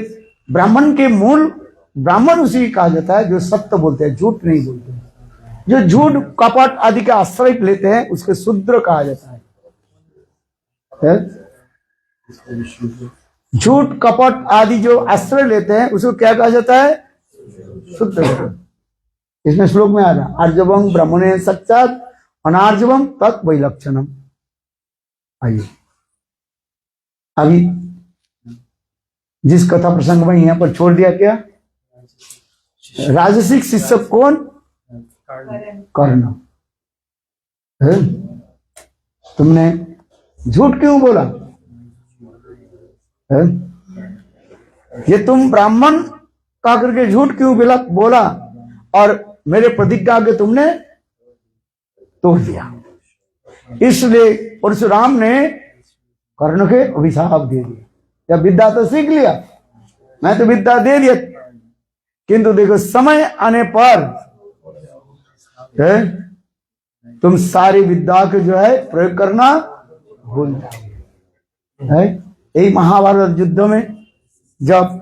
ब्राह्मण के मूल ब्राह्मण उसी कहा जाता है जो सत्य बोलते हैं, झूठ नहीं बोलते हैं। जो झूठ कपट आदि का आश्रय लेते हैं उसके शूद्र कहा जाता है। झूठ कपट आदि जो आश्रय लेते हैं उसको क्या कहा जाता है? शूद्र। इसमें श्लोक में आ रहा आर्जवं ब्राह्मणे साक्षात अनार्जवं तत् वैलक्षणम। आइए अभी जिस कथा प्रसंग में यहाँ पर छोड़ दिया, क्या राजसिक शिष्य कौन? कर्ण। तुमने झूठ क्यों बोला है? ये तुम ब्राह्मण कह करके झूठ क्यों बोला और मेरे प्रतिज्ञा के तुमने तोड़ दिया। इसलिए परशुराम ने कर्ण के अभिशाप दे दिया। जब विद्या तो सीख लिया, मैं तो विद्या दे दिया, किंतु देखो समय आने पर है तुम सारी विद्या के जो है प्रयोग करना भूल जाओगे। यही महाभारत युद्ध में जब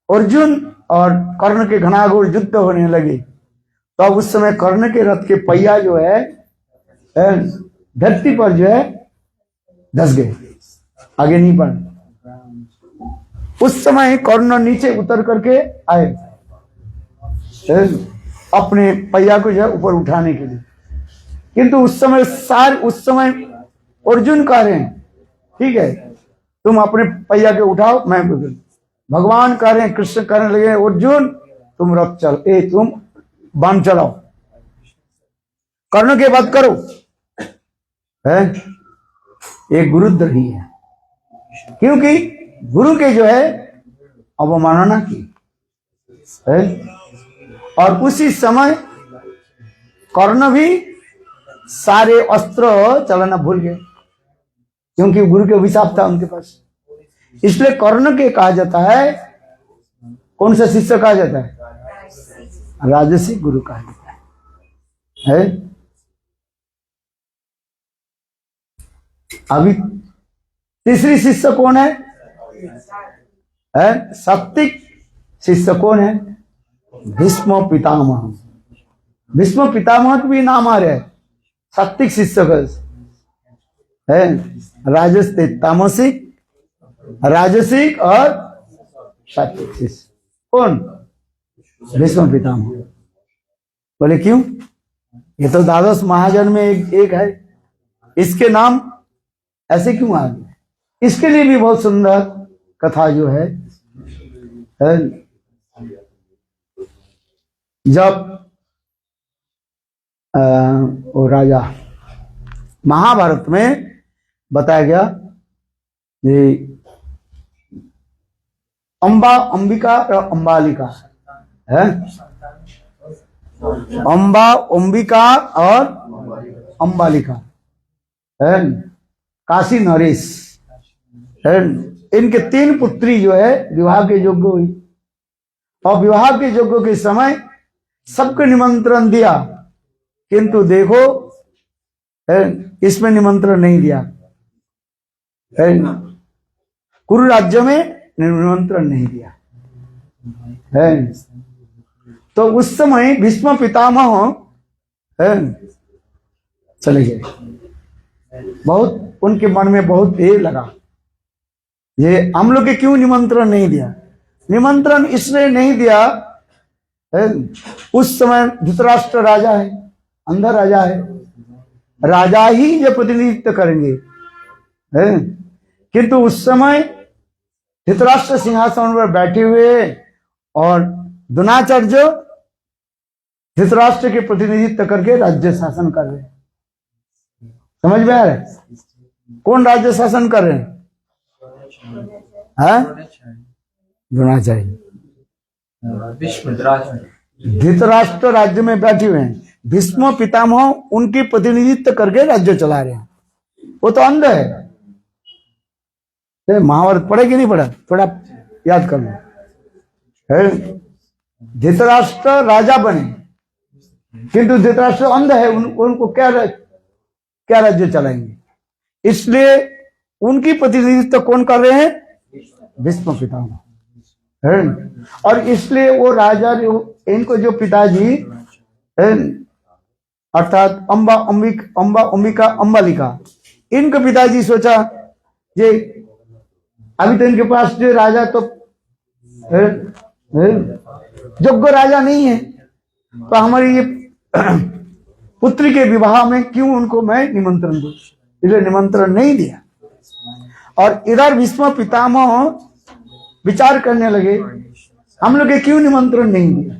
अर्जुन और कर्ण के घनाघोर युद्ध होने लगे तो अब उस समय कर्ण के रथ के पहिया जो है धरती पर जो है धस गए, आगे नहीं बढ़े। उस समय कर्ण नीचे उतर करके आए अपने पहिया को जो है ऊपर उठाने के लिए, किंतु उस समय अर्जुन कह रहे हैं ठीक है तुम अपने पहिया के उठाओ, मैं भगवान कह रहे हैं, कृष्ण कहने लगे अर्जुन तुम रथ चल, तुम बाण चलाओ, कर्ण के वध करो। है ये गुरुद्रोही है, क्योंकि गुरु के जो है अवमानना की है। और उसी समय कर्ण भी सारे अस्त्र चलाना भूल गए, क्योंकि गुरु के अभिशाप था उनके पास। इसलिए कर्ण के कहा जाता है, कौन सा शिष्य कहा जाता है? राजसिक गुरु कहा जाता है। अभी तीसरी शिष्य कौन है? सात्विक शिष्य कौन है? भीष्म पितामह। भीष्म पितामह के भी नाम आ रहे हैं सात्विक शिष्य है। तामसिक, राजसिक और सात्विक शिष्य कौन? भीष्म पितामह। बोले क्यों? ये तो द्वादश महाजन में एक है, इसके नाम ऐसे क्यों आ गए? इसके लिए भी बहुत सुंदर कथा जो है जब वो राजा महाभारत में बताया गया ये अंबिका और अंबालिका है, अम्बा, अंबिका और अम्बालिका है। काशी नरेश है। इनके 3 पुत्री जो है विवाह के योग्य हुई, और विवाह के योग्य के समय सबको निमंत्रण दिया, किंतु देखो इसमें निमंत्रण नहीं दिया है। कुरु राज्य में निमंत्रण नहीं दिया है। तो उस समय भीष्म पितामह है चले गए। बहुत उनके मन में बहुत ये लगा, ये हम लोग के क्यों निमंत्रण नहीं दिया। निमंत्रण इसलिए नहीं दिया है, उस समय धृतराष्ट्र राजा है, अंधा राजा है, राजा ही ये प्रतिनिधित्व करेंगे है। किंतु उस समय धृतराष्ट्र सिंहासन पर बैठे हुए और द्रोणाचार्य धृतराष्ट्र के प्रतिनिधित्व करके राज्य शासन कर रहे हैं। समझ में आ रहा है? कौन राज्य शासन कर रहे हैं? द्रोणाचार्य। धृतराष्ट्र राज्य में बैठे हुए हैं, भीष्म पितामह उनकी प्रतिनिधित्व करके राज्य चला रहे हैं। वो तो अंध है। महाभारत पढ़े कि नहीं पढ़ा? थोड़ा याद कर लो। धृतराष्ट्र राजा बने, किंतु धृतराष्ट्र अंध है, उनको क्या राज्य चलाएंगे। इसलिए उनकी प्रतिनिधित्व कौन कर रहे हैं? भीष्म पितामह है। और इसलिए वो राजा, इनको जो पिताजी अर्थात अम्बा, अंबिका, अम्बालिका, इनके पिताजी सोचा ये अभी तो इनके पास जो राजा तो योग्य राजा नहीं है, तो हमारी ये पुत्री के विवाह में क्यों उनको मैं निमंत्रण दूं, इसलिए निमंत्रण नहीं दिया। और इधर भीष्म पितामह विचार करने लगे, हम लोग क्यों निमंत्रण नहीं दिया।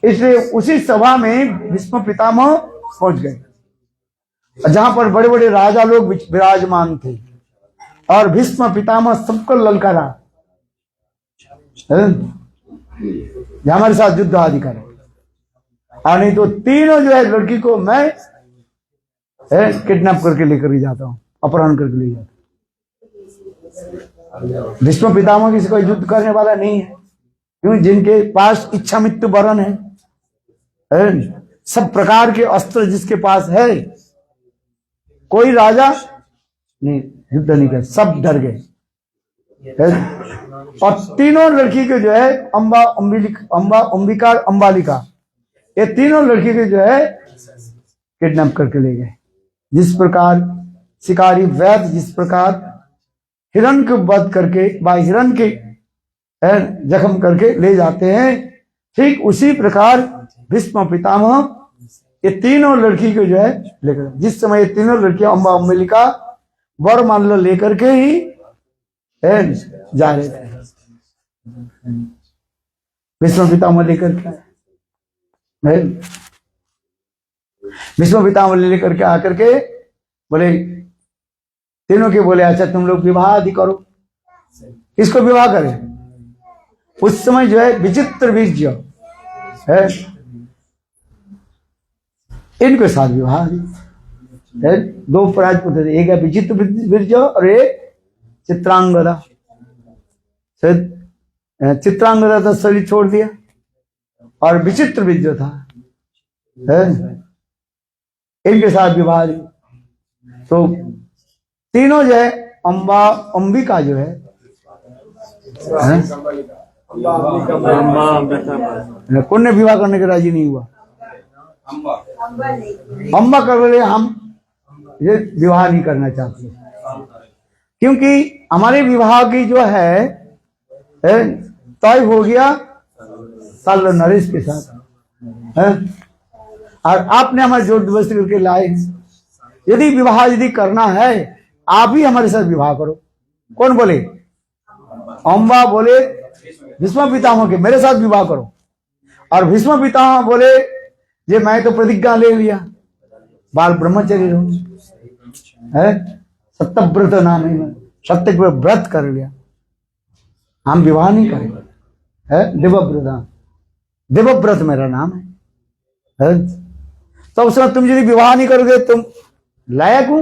इसलिए उसी सभा में भीष्म पितामह पहुंच गए, जहां पर बड़े बड़े राजा लोग विराजमान थे, और भीष्म पितामह सबको ललकारा, हमारे साथ युद्ध आदि करे, और नहीं तो तीनों जो है लड़की को मैं किडनैप करके लेकर ही जाता हूं, अपहरण करके ले जाता हूं। भीष्म पितामह किसी को युद्ध करने वाला नहीं है, क्यों? जिनके पास इच्छा मृत्यु वरण है, सब प्रकार के अस्त्र जिसके पास है, कोई राजा नहीं युद्ध नहीं कर, सब डर गए। और तीनों लड़की के जो है अम्बा, अंबिका, अम्बालिका, ये तीनों लड़की के जो है किडनैप करके ले गए। जिस प्रकार शिकारी वैद्य जिस प्रकार हिरण को वध करके हिरण के जख्म करके ले जाते हैं, ठीक उसी प्रकार भीष्म पितामह ये तीनों लड़की को जो है लेकर, जिस समय ये तीनों लड़कियां अम्बा, अम्बिका वरमाला लेकर के ही जा रहे थे, भीष्म पितामह लेकर के भीष्म पितामह लेकर के आकर के बोले, तीनों के बोले अच्छा तुम लोग विवाह आदि करो। किसको विवाह करें? उस समय जो है विचित्र वीर्य है, इनके साथ विवाह है। 2 राजपुत्र थे, एक है विचित्र वीर्य और एक चित्रांगदा। चित्रांगदा तो शरीर छोड़ दिया, और विचित्र वीर्य था इनके साथ विवाह। तो तीनों जो है अम्बा, अंबिका जो है कौन ने विवाह करने के राजी नहीं हुआ? अम्बा कर बोले हम ये विवाह नहीं करना चाहते, क्योंकि हमारे विवाह की जो है तय हो गया साल नरेश के साथ है, और आपने हमारे जोर जबरदस्ती करके लाए। यदि विवाह यदि करना है आप ही हमारे साथ विवाह करो। कौन बोले? अम्बा बोले भीष्म पितामह के मेरे साथ विवाह करो, और भीष्म पितामह बोले ये मैं तो प्रतिज्ञा ले लिया, बाल ब्रह्मचर्य है, सत्यव्रत नाम है, सत्य व्रत कर लिया, हम विवाह नहीं करेंगे। है देवव्रत, देवव्रत मेरा नाम है। है? तो उस समय तुम यदि विवाह नहीं करोगे तुम लायक हो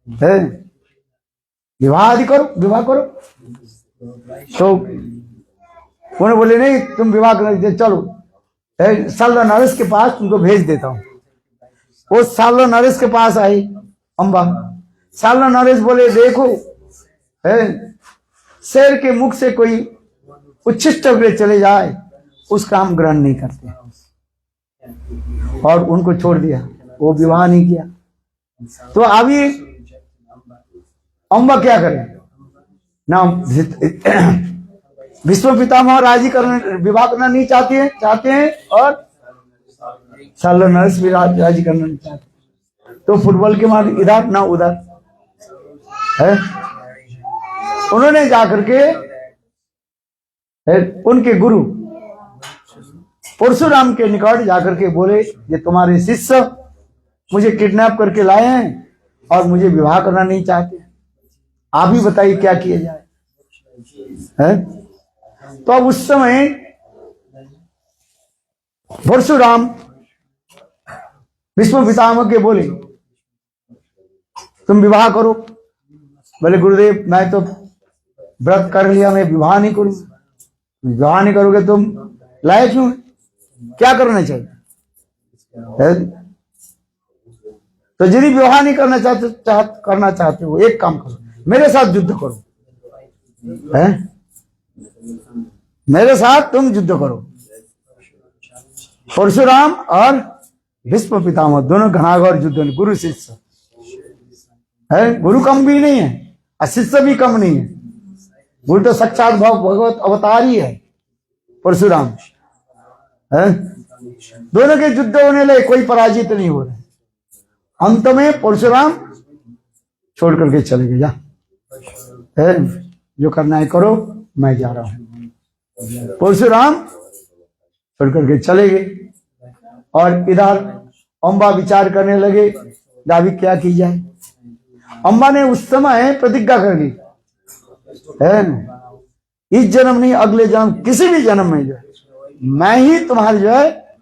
है? विवाह आदि करो, विवाह करो। तो उन्होंने बोले नहीं तुम विवाह कर, चलो साल्व नरेश के पास तुमको भेज देता हूं। वो साल्व नरेश के पास आई अम्बा। साल्व नरेश बोले देखो है, शेर के मुख से कोई उच्छिष्ट चले जाए उसका हम ग्रहण नहीं करते, और उनको छोड़ दिया, वो विवाह नहीं किया। तो अभी अम्बा क्या करे ना, भीष्म पितामह राजी करने, विवाह करना नहीं चाहते हैं और साल्व नरेश भी राजी करना नहीं चाहते। तो फुटबॉल के मार इधर ना उधर है। उन्होंने जाकर के उनके गुरु परशुराम के निकट जाकर के बोले ये तुम्हारे शिष्य मुझे किडनैप करके लाए हैं और मुझे विवाह करना नहीं चाहते, आप ही बताइए क्या किया जाए है? तो अब उस समय परशुराम भीष्म पितामह के बोले तुम विवाह करो। बोले गुरुदेव मैं तो व्रत कर लिया, मैं विवाह नहीं करूंगा। विवाह नहीं करोगे तुम लायक क्यों, क्या करना चाहिए है? तो यदि विवाह नहीं करना चाहते हो एक काम करो, मेरे साथ युद्ध करो है? मेरे साथ तुम युद्ध करो। परशुराम और भीष्म पितामह दोनों घनाघोर युद्ध, गुरु शिष्य है। गुरु कम भी नहीं है और शिष्य भी कम नहीं है। गुरु तो साक्षात भगवत अवतार ही है परशुराम है। दोनों के युद्ध होने लगे, कोई पराजित नहीं हो रहे। अंत में परशुराम छोड़ करके चले गए, जा है जो करना है करो, मैं जा रहा हूं। परशुराम छोड़ करके चले गए और इधर अम्बा विचार करने लगे अभी क्या की जाए। अम्बा ने उस समय प्रतिज्ञा कर ली है, इस जन्म नहीं अगले जन्म किसी भी जन्म में जो है मैं ही तुम्हारे जो है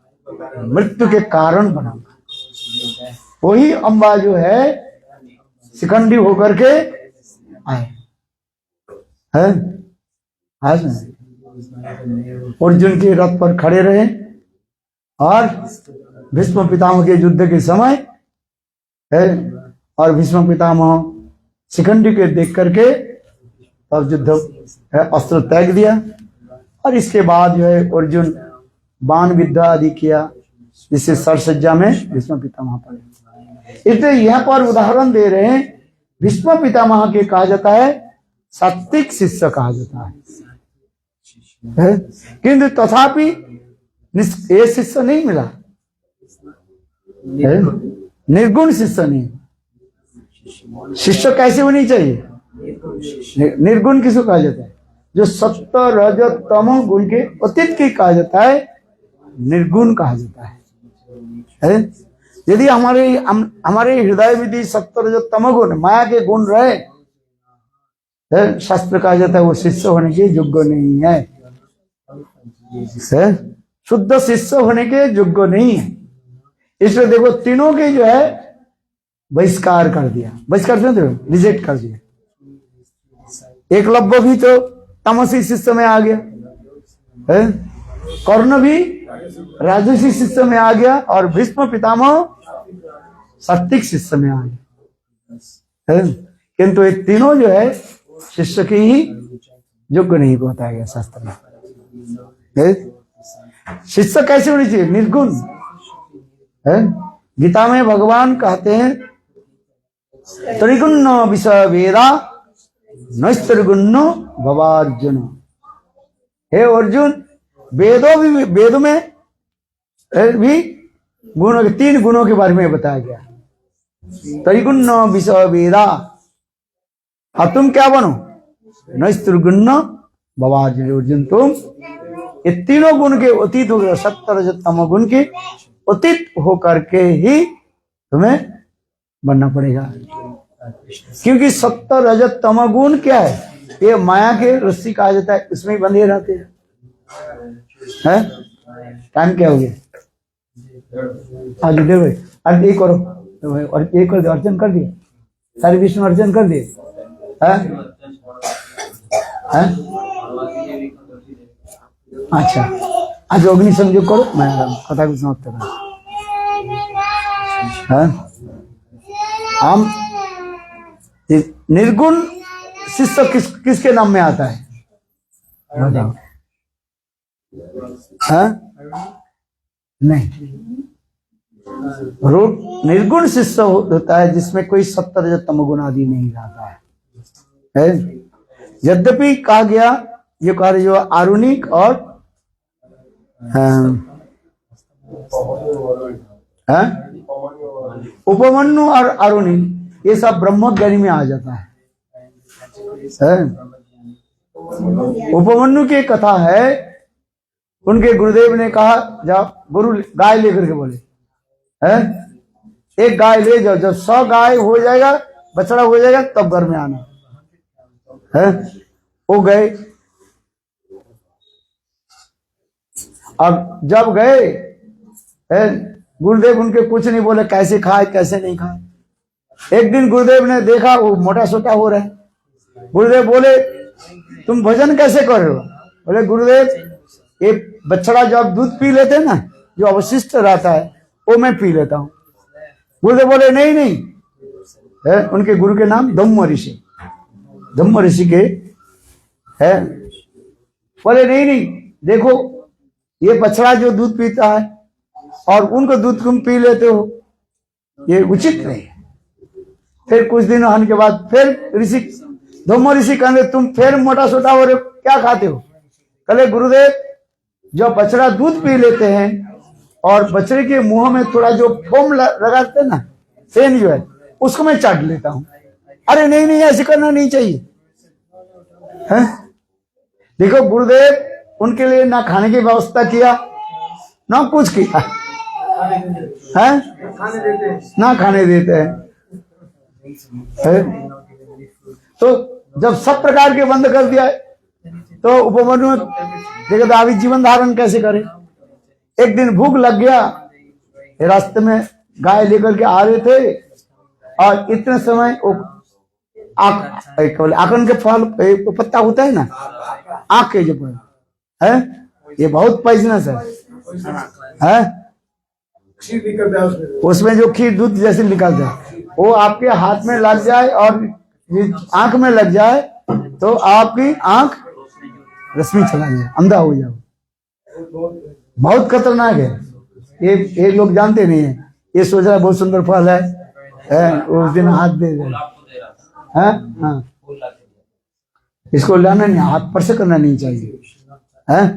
मृत्यु के कारण बनाऊंगा। वही अम्बा जो है शिखंडी होकर के आए है। आज अर्जुन के रथ पर खड़े रहे और भीष्म पितामह के युद्ध के समय है, और भीष्म पितामह शिखंडी के देख करके तब युद्ध अस्त्र त्याग दिया। और इसके बाद जो है अर्जुन बाण विद्या आदि किया, जिससे सरसज्जा में भीष्म पितामह पड़े। इसलिए यहाँ पर उदाहरण दे रहे हैं, भीष्म पितामह के कहा जाता है सात्विक शिष्य कहा जाता है, किंतु तथापि ये शिष्य नहीं मिला, निर्गुण शिष्य नहीं। शिष्य कैसे होनी चाहिए, निर्गुण किसको कहा जाता है, जो सत्व रज तमो गुण के अतीत की कहा जाता है, निर्गुण कहा जाता है। यदि हमारे हृदय विधि सत्व रज तमो गुण माया के गुण रहे, शास्त्र कहा जाता है वो शिष्य होने के योग्य नहीं है, शुद्ध शिष्य होने के योग्य नहीं है। इसलिए देखो तीनों के जो है बहिष्कार कर दिया, बहिष्कार रिजेक्ट कर दिया। एकलव्य भी तो तमसी शिष्य में आ गया है, कर्ण भी राजसी शिष्य में आ गया, और भीष्म पितामह सात्विक शिष्य में आ गया है। किंतु ये तीनों जो है शिष्य की ही योग्य नहीं बताया गया शास्त्र में। शिष्य कैसे होनी चाहिए, निर्गुण है। गीता में भगवान कहते हैं त्रिगुण विषय वेदा नैस्त्रिगुण भवार्जुन। हे अर्जुन, वेदों में भी गुणों के 3 गुणों के बारे में बताया गया, त्रिगुण विषय वेदा। और तुम क्या बनो, नैस्त्रिगुण भवार्जुन। अर्जुन तुम ये तीनों गुण के अतीत हो गए, सत्व रज तम गुण के अतीत होकर के ही तुम्हें बनना पड़ेगा। क्योंकि सत्व रजत तम गुण क्या है, ये माया के रस्सी कहा जाता है, इसमें ही बंधे रहते हैं। टाइम क्या हो गया, आज दे भाई, आज ये करो और ये कर दे, अर्चन कर दिए सारे विष्णु अर्चन कर दिए। अच्छा आज अग्नि संयोग करो, मैं कथा को समाप्त करूं। हम निर्गुण शिष्य किसके नाम में आता है बताओ? नहीं, निर्गुण शिष्य होता है जिसमें कोई सत्तर तमोगुण आदि नहीं रहता है। यद्यपि कहा गया ये कार्य जो आरुणिक और उपमन्यु और आरुणिक ये सब ब्रह्मोज्ञानी में आ जाता है। उपमन्यु की कथा है, उनके गुरुदेव ने कहा जब गुरु गाय लेकर के बोले एक गाय ले जाओ, जब 100 गाय हो जाएगा, बछड़ा हो जाएगा, तब घर में आना है। वो गए, अब जब गए गुरुदेव उनके कुछ नहीं बोले, कैसे खाए कैसे नहीं खाए। एक दिन गुरुदेव ने देखा वो मोटा सोटा हो रहा है, गुरुदेव बोले तुम भोजन कैसे कर रहे हो? बोले गुरुदेव ये बछड़ा जब दूध पी लेते ना, जो अवशिष्ट रहता है वो मैं पी लेता हूँ। गुरुदेव बोले नहीं नहीं, उनके गुरु के नाम धम्म ऋषि के है। बोले नहीं नहीं, देखो ये बछड़ा जो दूध पीता है और उनको दूध तुम पी लेते हो, ये उचित नहीं है। फिर कुछ दिन होने के बाद फिर धम्म ऋषि कहने तुम फिर मोटा सोटा हो रहे हो, क्या खाते हो? कहले गुरुदेव जो बछड़ा दूध पी लेते हैं और बछड़े के मुंह में थोड़ा जो फोम लगाते हैं ना, फेन जो है, उसको मैं चाट लेता हूं। अरे नहीं नहीं, ऐसे करना नहीं चाहिए है? देखो गुरुदेव उनके लिए ना खाने की व्यवस्था किया ना कुछ किया है, ना खाने देते हैं है? तो जब सब प्रकार के बंद कर दिया तो उपमन्यु देखो अभी जीवन धारण कैसे करे। एक दिन भूख लग गया, रास्ते में गाय लेकर के आ रहे थे और इतने समय आकन के फल पत्ता होता है ना, आँख के जो है ये बहुत पॉइजनस है? उसमें जो खीर दूध जैसे निकलता है वो आपके हाथ में लग जाए और आंख में लग जाए तो आपकी आंख रश्मि चला जाए, अंधा हो जाओ। बहुत खतरनाक है ये लोग जानते नहीं है। ये सोच रहा बहुत सुंदर फल है उस दिन हाथ दे दे, हाँ इसको लाना नहीं, हाथ पर से करना नहीं चाहिए है?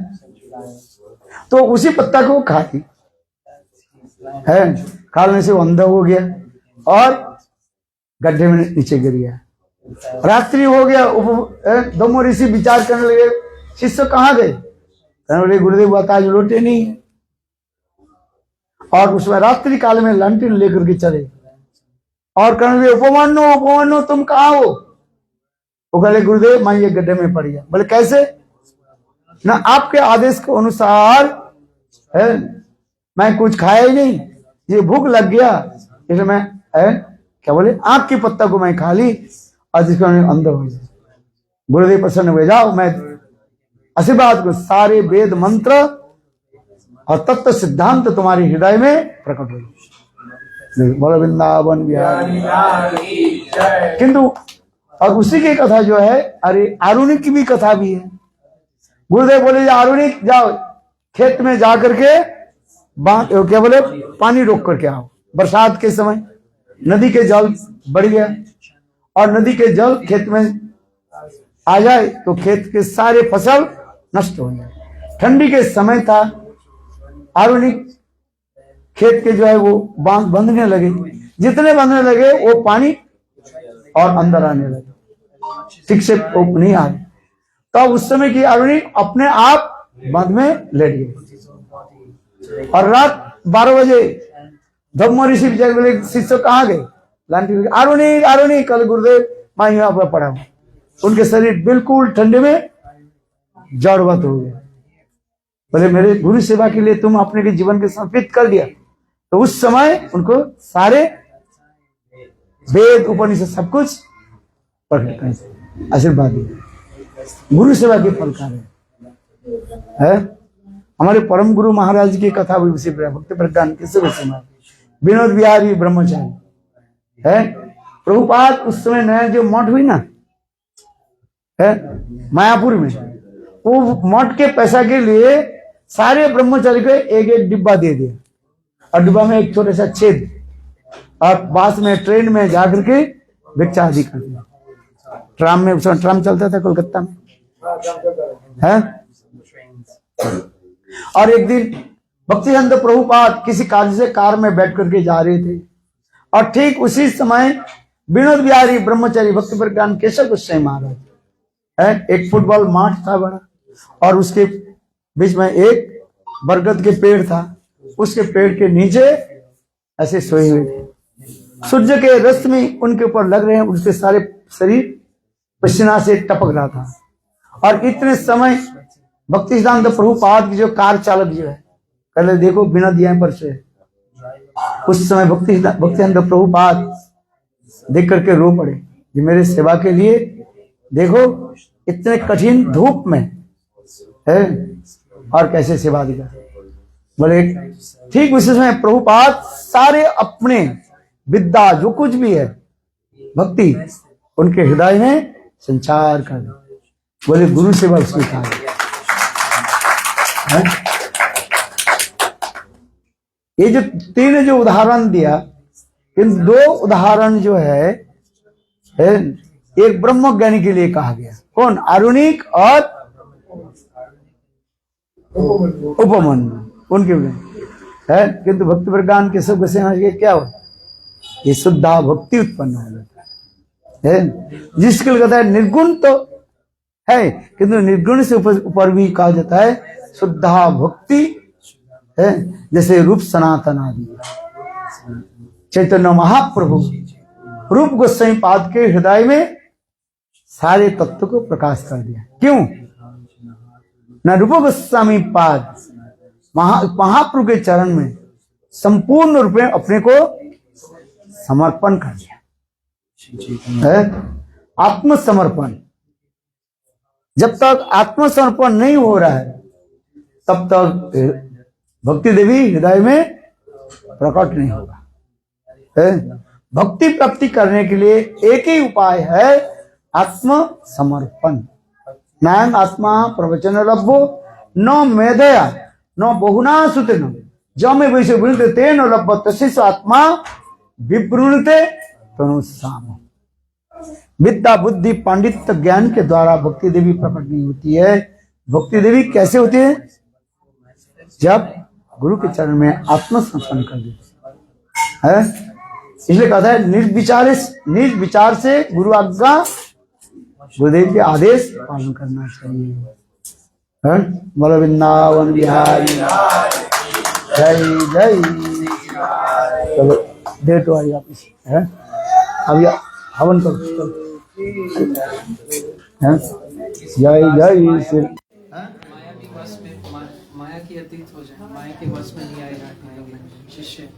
तो उसी पत्ता को खाती है, खाने से वो अंधा हो गया और गड्ढे में नीचे गिर गया। रात्रि हो गया, धम्म ऋषि विचार करने लगे शिष्य कहाँ गए? बोले गुरुदेव बात आज लौटे नहीं है। और उसमें रात्रि काल में लंठन लेकर के चले और कहने लगे उपमन्यु तुम कहाँ हो? वो कहले गुरुदेव मैं ये गड्ढे में पड़ गया। बोले कैसे? ना आपके आदेश के अनुसार है मैं कुछ खाया ही नहीं, ये भूख लग गया इसलिए मैं क्या बोले आँख की पत्ता को मैं खा ली और जिसको अंदर हो गया। गुरुदेव प्रसन्न हुए, जाओ मैं आशीर्वाद को सारे वेद मंत्र और तत्व सिद्धांत तुम्हारे हृदय में प्रकट हो। बोलो वृंदावन बिहारी। किंतु और उसी की कथा जो है, अरे आरुणिक की भी कथा भी है। गुरुदेव बोले आरुणिक जाओ खेत में जा करके क्या बोले पानी रोक करके आओ। बरसात के समय नदी के जल बढ़ गया और नदी के जल खेत में आ जाए तो खेत के सारे फसल नष्ट हो जाए। ठंडी के समय था, आरुणिक खेत के जो है वो बांध बंधने लगे, जितने बंधने लगे वो पानी और अंदर आने लगे, ठीक से नहीं आ रहे। तो उस समय की आरुणिक अपने आप बांध में लेट गए और रात 12 बजे धम्म ऋषि बोले शिष्य कहाँ गए? आरुणिक आरुणिक, कल गुरुदेव मैं यहाँ पर पड़ा हूं। उनके शरीर बिल्कुल ठंडे में जड़वत हो गया। बोले मेरे गुरु सेवा के लिए तुम अपने के जीवन के समर्पित कर दिया। तो उस समय उनको सारे वेद उपनिषद सब कुछ आशीर्वाद दिया। गुरु सेवा के फल है। हमारे परम गुरु महाराज की कथा भी उसी भक्ति प्रज्ञान किसी विनोद बिहारी ब्रह्मचारी है। प्रभुपाद उस समय नया जो मठ हुई ना है मायापुर में, वो मठ के पैसा के लिए सारे ब्रह्मचारी को एक एक डिब्बा दे दिया, और डिब्बा में एक छोटा सा छेद, और बास में ट्रेन में जाकर के भिक्षा आदि कर दिया। ट्राम में, उस समय ट्राम चलता था कोलकाता में है। और एक दिन भक्तिसिद्धांत प्रभुपाद किसी कार्य से कार में बैठ करके जा रहे थे, और ठीक उसी समय विनोद बिहारी ब्रह्मचारी भक्ति प्रज्ञान केशव गोस्वामी महाराज है, एक फुटबॉल माठ था बड़ा, और उसके बीच में एक बरगद के पेड़ था, उसके पेड़ के नीचे ऐसे सोए हुए थे। सूर्य के रश्मि उनके ऊपर लग रहे हैं, उनके सारे शरीर पसीना से टपक रहा था। और इतने समय भक्तिसिद्धांत प्रभुपाद की जो कार चालक जो है, पहले देखो बिना दिया पर से, उस समय भक्तिसिद्धांत प्रभुपाद देख करके रो पड़े कि मेरे सेवा के लिए देखो इतने कठिन धूप में है और कैसे सेवा दिया। बोले ठीक उसी समय प्रभुपाद सारे अपने विद्या जो कुछ भी है भक्ति उनके हृदय में संचार कर दो। बोले गुरु सेवा स्वीकार है। ये जो तीन जो उदाहरण दिया, इन दो उदाहरण जो है एक ब्रह्म ज्ञानी के लिए कहा गया, कौन? आरुणिक और उपमन्यु, उनके है। किंतु भक्ति प्रज्ञान के सब के क्या हो, ये शुद्धा भक्ति उत्पन्न हो जाता है, जिसके लिए कहता है निर्गुण तो है, किंतु निर्गुण से ऊपर भी कहा जाता है शुद्धा भक्ति है। जैसे रूप सनातन आदि चैतन्य महाप्रभु रूप गोस्वामी पाद के हृदय में सारे तत्व को प्रकाश कर दिया। क्यों? न रूप गोस्वामी पाद महाप्रभु के चरण में संपूर्ण रूप में अपने को समर्पण कर दिया है। आत्मसमर्पण, जब तक आत्मसमर्पण नहीं हो रहा है तब तक भक्ति देवी हृदय में प्रकट नहीं होगा है। भक्ति प्राप्ति करने के लिए एक ही उपाय है आत्मसमर्पण। नायन आत्मा प्रवचन लभ्यो न मेधया न बहुना सुतेन जमे वैसे बोलते तेन लभ्य तस्य आत्मा विवृणते तनुसाम। विद्या बुद्धि पांडित्य ज्ञान के द्वारा भक्ति देवी प्रकट नहीं होती है। भक्ति देवी कैसे होती है? जब गुरु के चरण में आत्मसमर्पण कर देते है। इसलिए कहता है निर्विचार से गुरु आज्ञा गुरुदेव के आदेश पालन करना चाहिए। बोलो वृंदावन बिहारी जय जय। चलो डेट तो आई वापिस है, अब हवन करो। जय जय श्री। माया की अतीत हो जाए, माया के वश में नहीं आएगा शिष्य।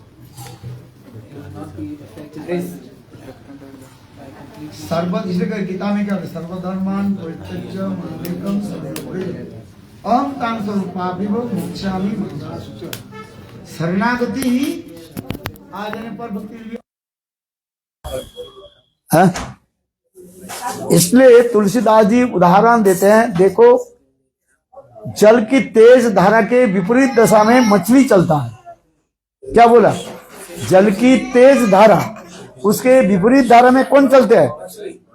सर्व इसलिए गीता में क्या है? सर्वधर्मान परित्यज्य मामेकं शरणं अहं तां स्वरूपाभिभो मोक्षामि मा शुचः। शरणागति आ जाने पर भक्ति है। इसलिए तुलसीदास जी उदाहरण देते हैं। देखो जल की तेज धारा के विपरीत दशा में मछली चलता है। क्या बोला? जल की तेज धारा, उसके विपरीत धारा में कौन चलते हैं?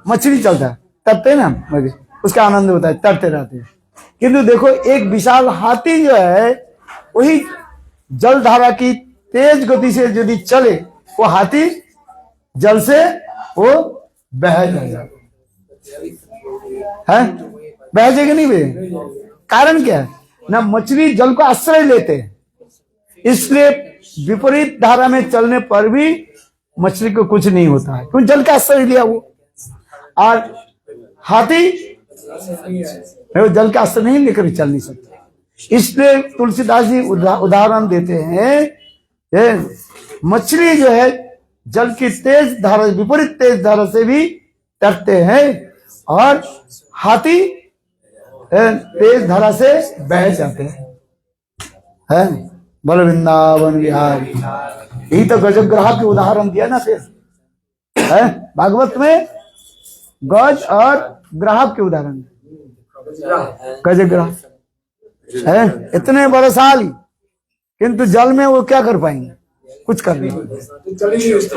मछली चलता है। तैरते हैं ना, उसका आनंद होता है, तैरते रहते हैं। किंतु देखो एक विशाल हाथी जो है वही जल धारा की तेज गति से यदि चले, वो हाथी जल से वो बह जाएगा है। बह जाएगा नहीं बह? कारण क्या है? ना मछली जल को आश्रय लेते हैं, इसलिए विपरीत धारा में चलने पर भी मछली को कुछ नहीं होता है, क्योंकि जल का आश्रय लिया वो। और हाथी जल का आश्रय नहीं लेकर चल नहीं सकता, इसलिए तुलसीदास जी उदाहरण देते हैं, मछली जो है जल की तेज धारा, विपरीत तेज धारा से भी तैरते हैं, और हाथी तेज धारा से बह जाते हैं। बोलो वृंदावन बिहारी। यही तो गजग्राह के उदाहरण दिया ना फिर है भागवत में, गज और ग्राहक के उदाहरण, गजग्राह है इतने बलशाली, किंतु जल में वो क्या कर पाएंगे, कुछ कर नहीं।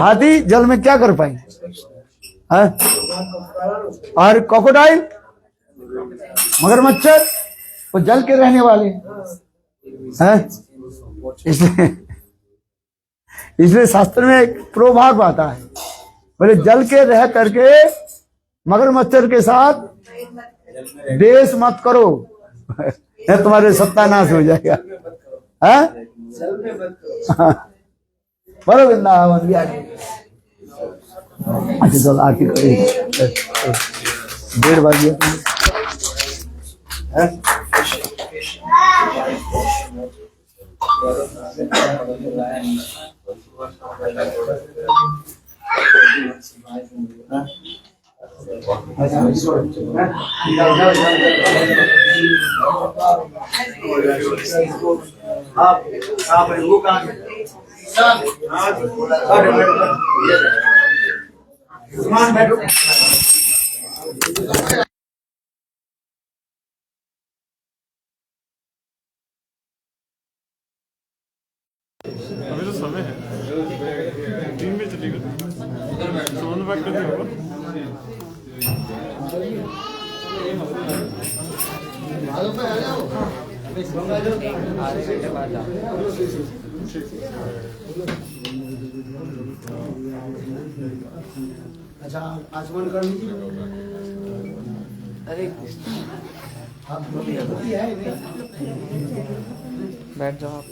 हाथी जल में क्या कर पाएंगे, और क्रोकोडाइल, मगरमच्छ, वो जल के रहने वाले हैं। इसलिए शास्त्र में एक प्रोभाग आता है, बोले जल के रह करके मगरमच्छ के साथ देश मत करो, तुम्हारे सत्यानाश हो जाएगा। बोलो वृंदावन बिहारी। अच्छा चलो आरती करिए, 1:30 बजे। अभी तो समय है, 3 बजे चलेगा, सोन बैक कर दिया होगा। अच्छा आचमन कर लीजिए। अरे बैठ जाओ आप।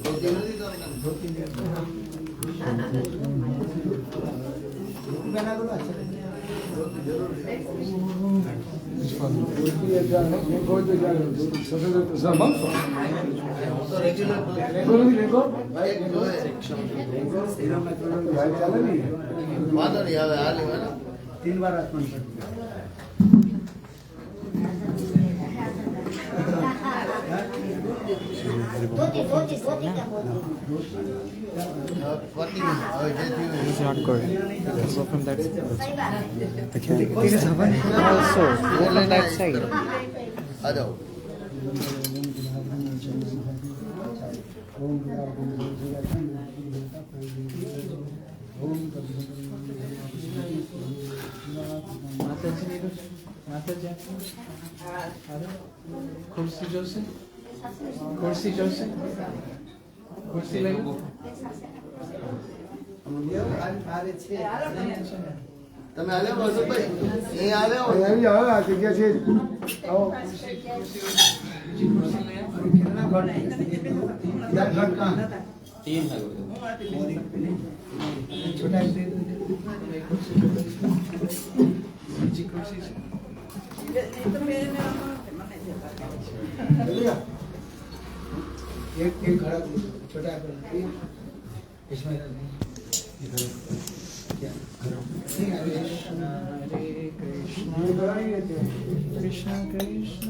तीन बार आचमन कर He's not good. So from that there is Havan also. Go on that side. कुर्सी जोसे, कुर्सी जोसे, कुर्सी ले लो। તમે આલે બોલો ભાઈ એ આલે આવી જાઓ આ જગ્યા છે આવો यार घट कहाँ 3 है छोटा है कुर्सी एक खड़ा छोटा है इसमें हरे कृष्ण कृष्ण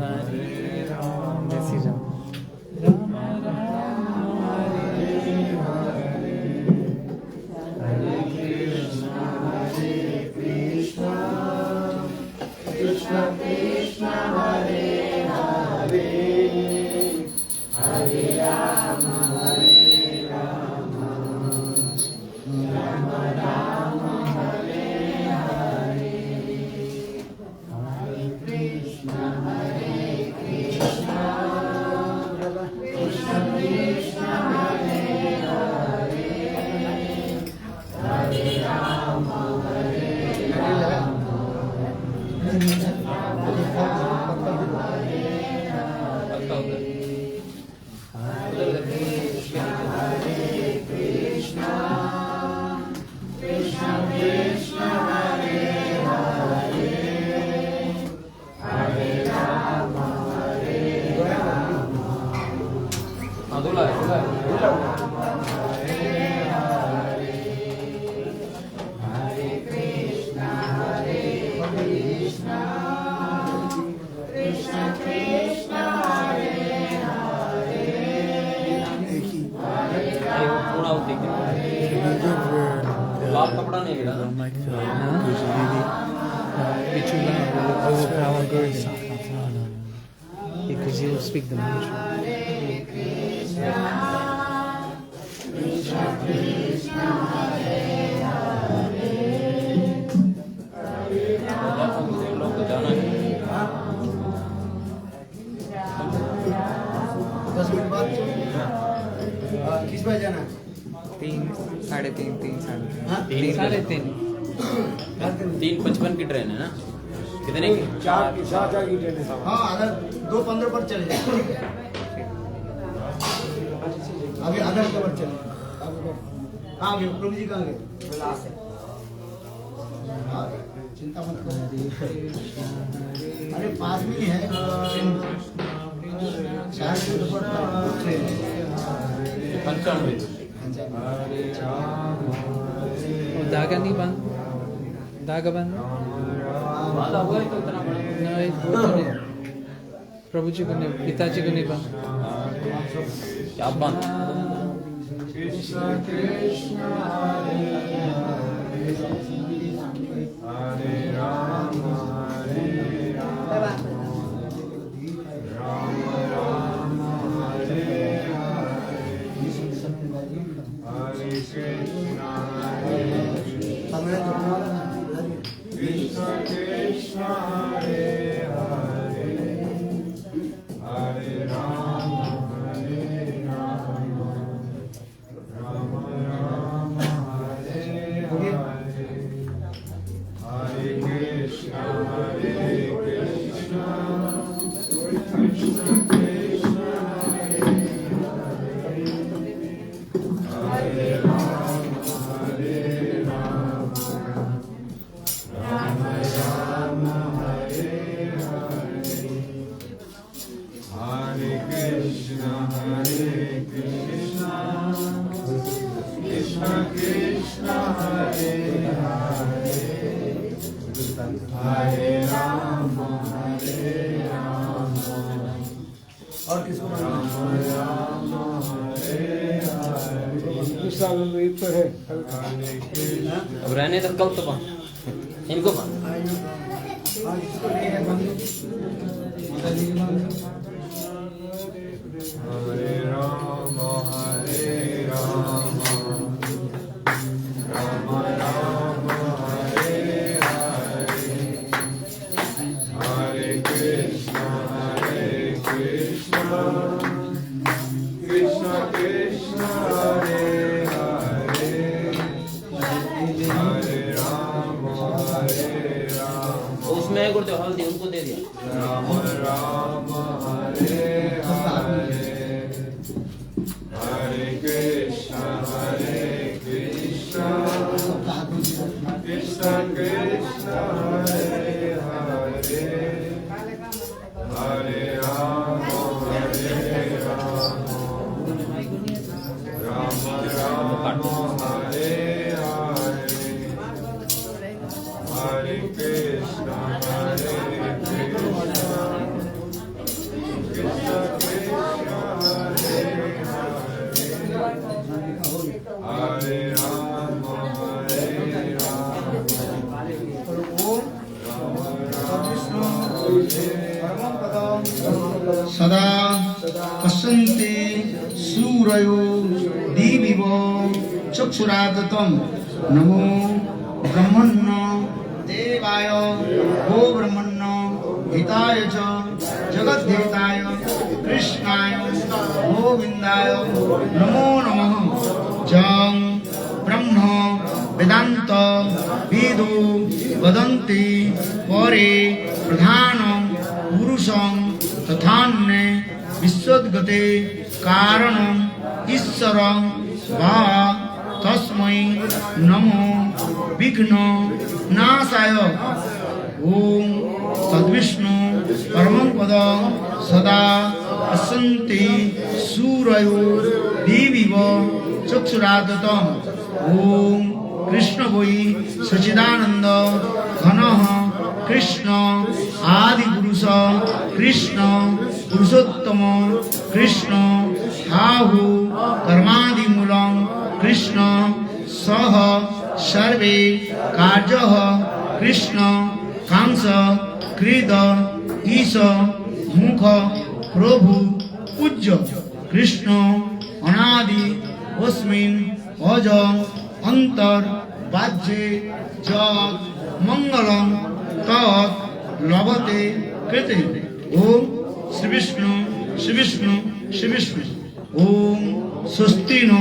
हरे राम ऐसी जाओ राम राम हरे हरे हरे कृष्ण कृष्ण कृष्ण हरे हरे हरे राम राम राम हरे हरे हरे कृष्ण लाल कपड़ा नहीं गिरा ना mic because you speak the mantra. किस बार जाना? 3, 3:30, 3:30, 3:30. 3:55 की ट्रेन है ना? कितने की? 4 की ट्रेन है। हाँ, अगर 2:15 पर चले जाए। आगे आधा घंटा पर चले। कहाँ गए? प्रभु जी कहाँ गए? चिंता मत करो। अरे पास में ही है। 4 किलोमीटर पर ट्रेन है। 95 धागा नहीं बंद, धागा बंद बांधा हुआ है तो इतना बड़ा नहीं, वो तो नहीं, प्रभु जी को नहीं, पिताजी को नहीं बंद। क्या बंद? और किसको अब रहने तक कब तो बंद? इनको बंद। हरे राम राम राम हरे हरे हरे कृष्ण कृष्ण कृष्ण हरे हरे हरे राम तो उसमें है गुरुदेव हल्दी, उनको दे दिया। राम राम हरे हरे हरे कृष्ण कृष्ण कृष्ण हरे हरे हरे राम राम राम हरे हरे हरे कृष्ण हरे राम सदा पश्यन्ति सूरयो दिविव चक्षुरागतं नमो ब्रह्मण्य देवाय गो ब्रह्मण्य हिताय च जगद्धिताय कृष्णाय गोविन्दाय नमो नमः। जं ब्रह्म वेदांत विदु वदन्ति परे प्रधानं पुरुषं तथान्ये विश्वोद्गते कारणं ईश्वरं वा तस्मै नमो विघ्न नाशाय। ओम तद्विष्णु परमं पदं सदा असन्ति सूरयो देवीव चक्षुरादतम् ओम कृष्ण वै सच्चिदानंद घनः कृष्ण आदि पुरुष कृष्ण पुरुषोत्तम कृष्ण हाहु कर्मादि मूलम कृष्ण सह सर्वे कार्यः कृष्ण कांस क्रीड ईश मुख प्रभु पूज्य कृष्ण अनादि अस्मिन् अज अंतर बाज्ये जग मंगलम तत् लभते कृते ओम श्री विष्णु श्री विष्णु श्री विष्णु ओम स्वस्ति नो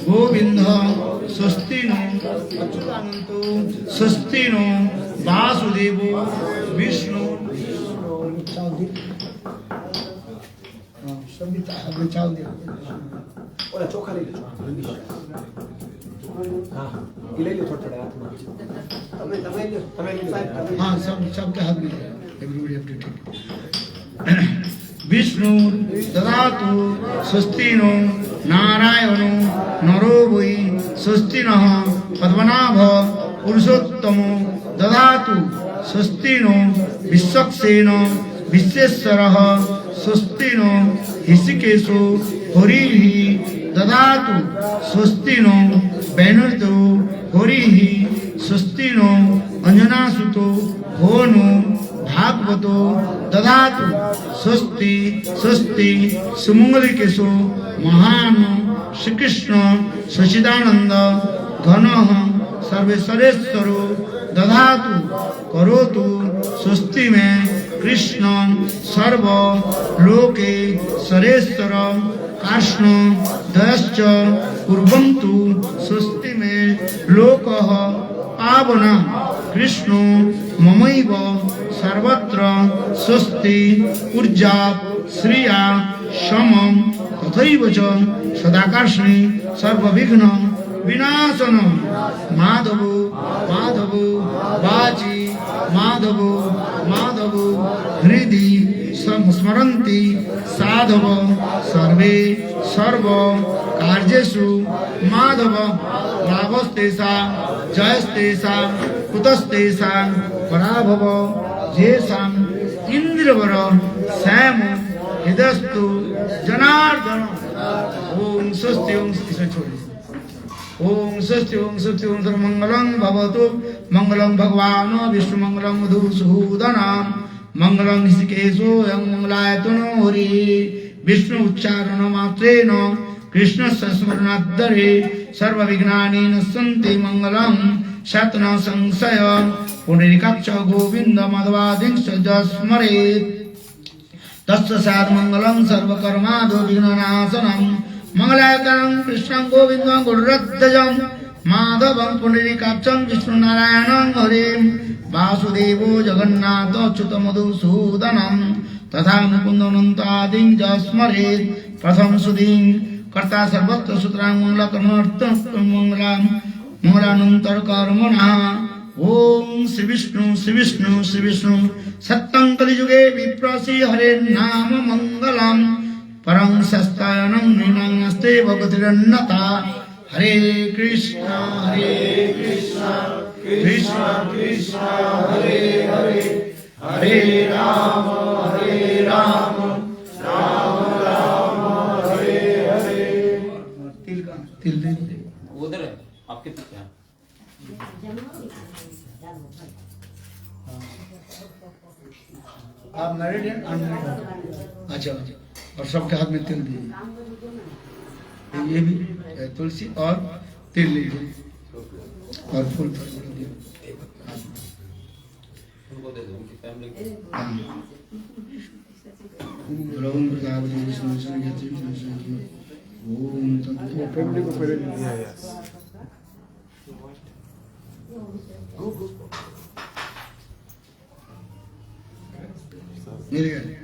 गोविंद स्वस्ति नो अच्युतानंतो स्वस्ति नो वासुदेवो विष्णु चोखा ले लो ले लो थोड़ा हाथ में हाँ सबके हाथ में everybody have to take Vishnu ददातु स्वस्ति नो नारायणो नरो वै स्वस्ति नः पद्मनाभ पुरुषोत्तमो ददातु स्वस्ति नो विश्वक्सेन विश्वेश्वरः स्वस्ति नो ऋषिकेशो हरिः ददातु स्वस्ति नो वैनर्दो हरिः स्वस्ति नो अंजनासुतो होनु भागवतो ददातु स्वस्ति स्वस्ति सुमंगलिकेशो महान श्री कृष्ण सच्चिदानंद घनः सर्वेश्वरेश्वरो ददातु करोतु स्वस्ति में कृष्ण सर्व लोके सरेश्वर कृष्ण दयश्च कुर्वन्तु स्वस्ति में लोकः पावना कृष्ण ममैव सर्वत्र स्वस्ति ऊर्जा श्रिया समं तथैव च सदाकर्षणि सर्वविघ्न विनाशन माधव माधव वाची माधव माधव हृदि स्मरन्ति साधव सर्वे सर्व कार्येषु माधव लाभस्तेषां जयस्तेषां कुतस्तेषां पराभव येषां इन्द्रवर श्याम हृदयस्तु जनार्दन ओम स्वस्ति ओम ओम स्वस्ति ओम स्वस्ति ओम सर्वमंगलं भवतु मंगलं भगवान विष्णु मंगलं मधुसूदनम् मंगलं ऋषिकेशो यं मंगलायतनो हरि विष्णु उच्चारण मात्रेण कृष्णस्य स्मरणाद्धरे सर्वविघ्नानि नश्यन्ति मंगलं शतन संशय पुंडरीकाक्ष गोविन्द माधवादिंश्च स्मरेत् तस्य सात् मंगलं सर्वकर्मादो विघ्ननाशनं मंगलायतनं कृष्णं गोविन्दं गुरुरध्वजं माधवं पुंडरीकाक्षं विष्णुनारायणं हरिं वासुदेवो जगन्नाथ अच्युत मधुसूदनं तथा मुकुन्दनन्तादिं च स्मरेत् प्रथम सुधीं कर्ता सर्वत्र सूत्रां मंगलकर्मार्थं मंगलानंतर कर्मणः ओम श्री विष्णु श्री विष्णु श्री विष्णु सत्यं कलियुगे विप्रसि हरे नाम मंगलम् परं सस्तायनं नृणास्ते भगवतिरन्नता हरे कृष्ण कृष्ण कृष्ण हरे हरे हरे राम राम राम हरे हरे तिल दे उधर है आपके पीछे आप मैरिड हैं अनमैरिड अच्छा और सबके हाथ में तिल दिए ये भी तुलसी और तिल लीजिए और फूल उनको दे दो उनकी फैमिली फैमिली को पहले दिया है मिल गया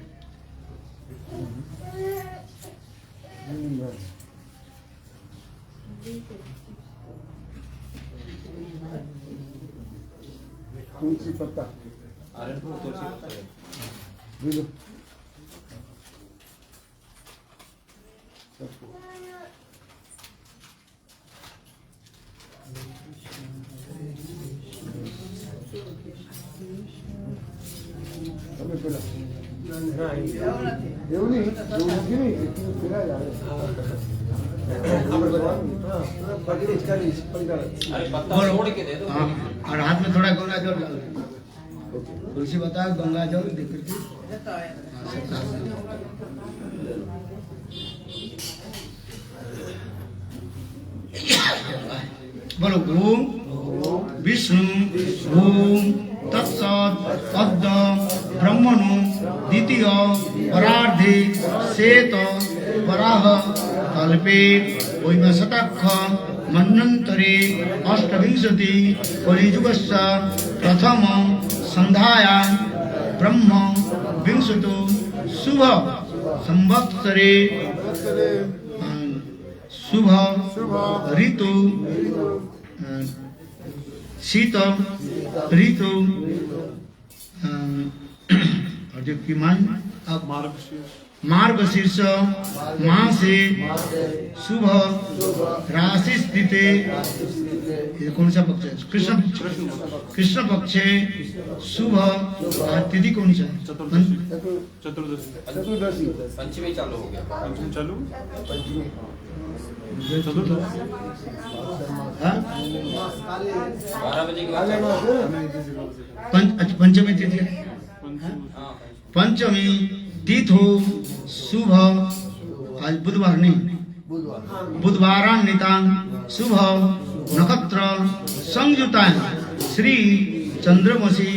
तुलसी पत्ता आर्यन को तुलसी दे दो अरे पत्ता बोलो। छोड़ के दे दो। हाँ, और हाथ में थोड़ा गंगा जल डाल दो। तुलसी बताओ गंगा जल दे करके हाँ, सबका हाथ में डालो। बोलो ओम विष्णु ओम तत्सत् अद्य ब्रह्मणो द्वितीय परार्धे श्वेत वराह कल्पे वैवस्वतः मन्वन्तरे अष्टविंशति कलियुगस्य प्रथम संध्यायां ब्रह्म विंशतो शुभ संवत्सरे शुभ ऋतु शीत ऋतु और जो कि मार्गशीर्ष मासे शुभ राशि स्थिते ये कौन सा पक्ष है? कृष्ण पक्षे शुभ तिथि कौन सा है? चतुर्दशी पंचमी चालू हो गया। पंचमी चालू हाँ? 12 बजे के बाद पंचमी तिथि है। पंचमी तिथो शुभ आज बुधवार नहीं बुधवारान्वितां शुभ नक्षत्र संयुतां श्री चंद्रमसी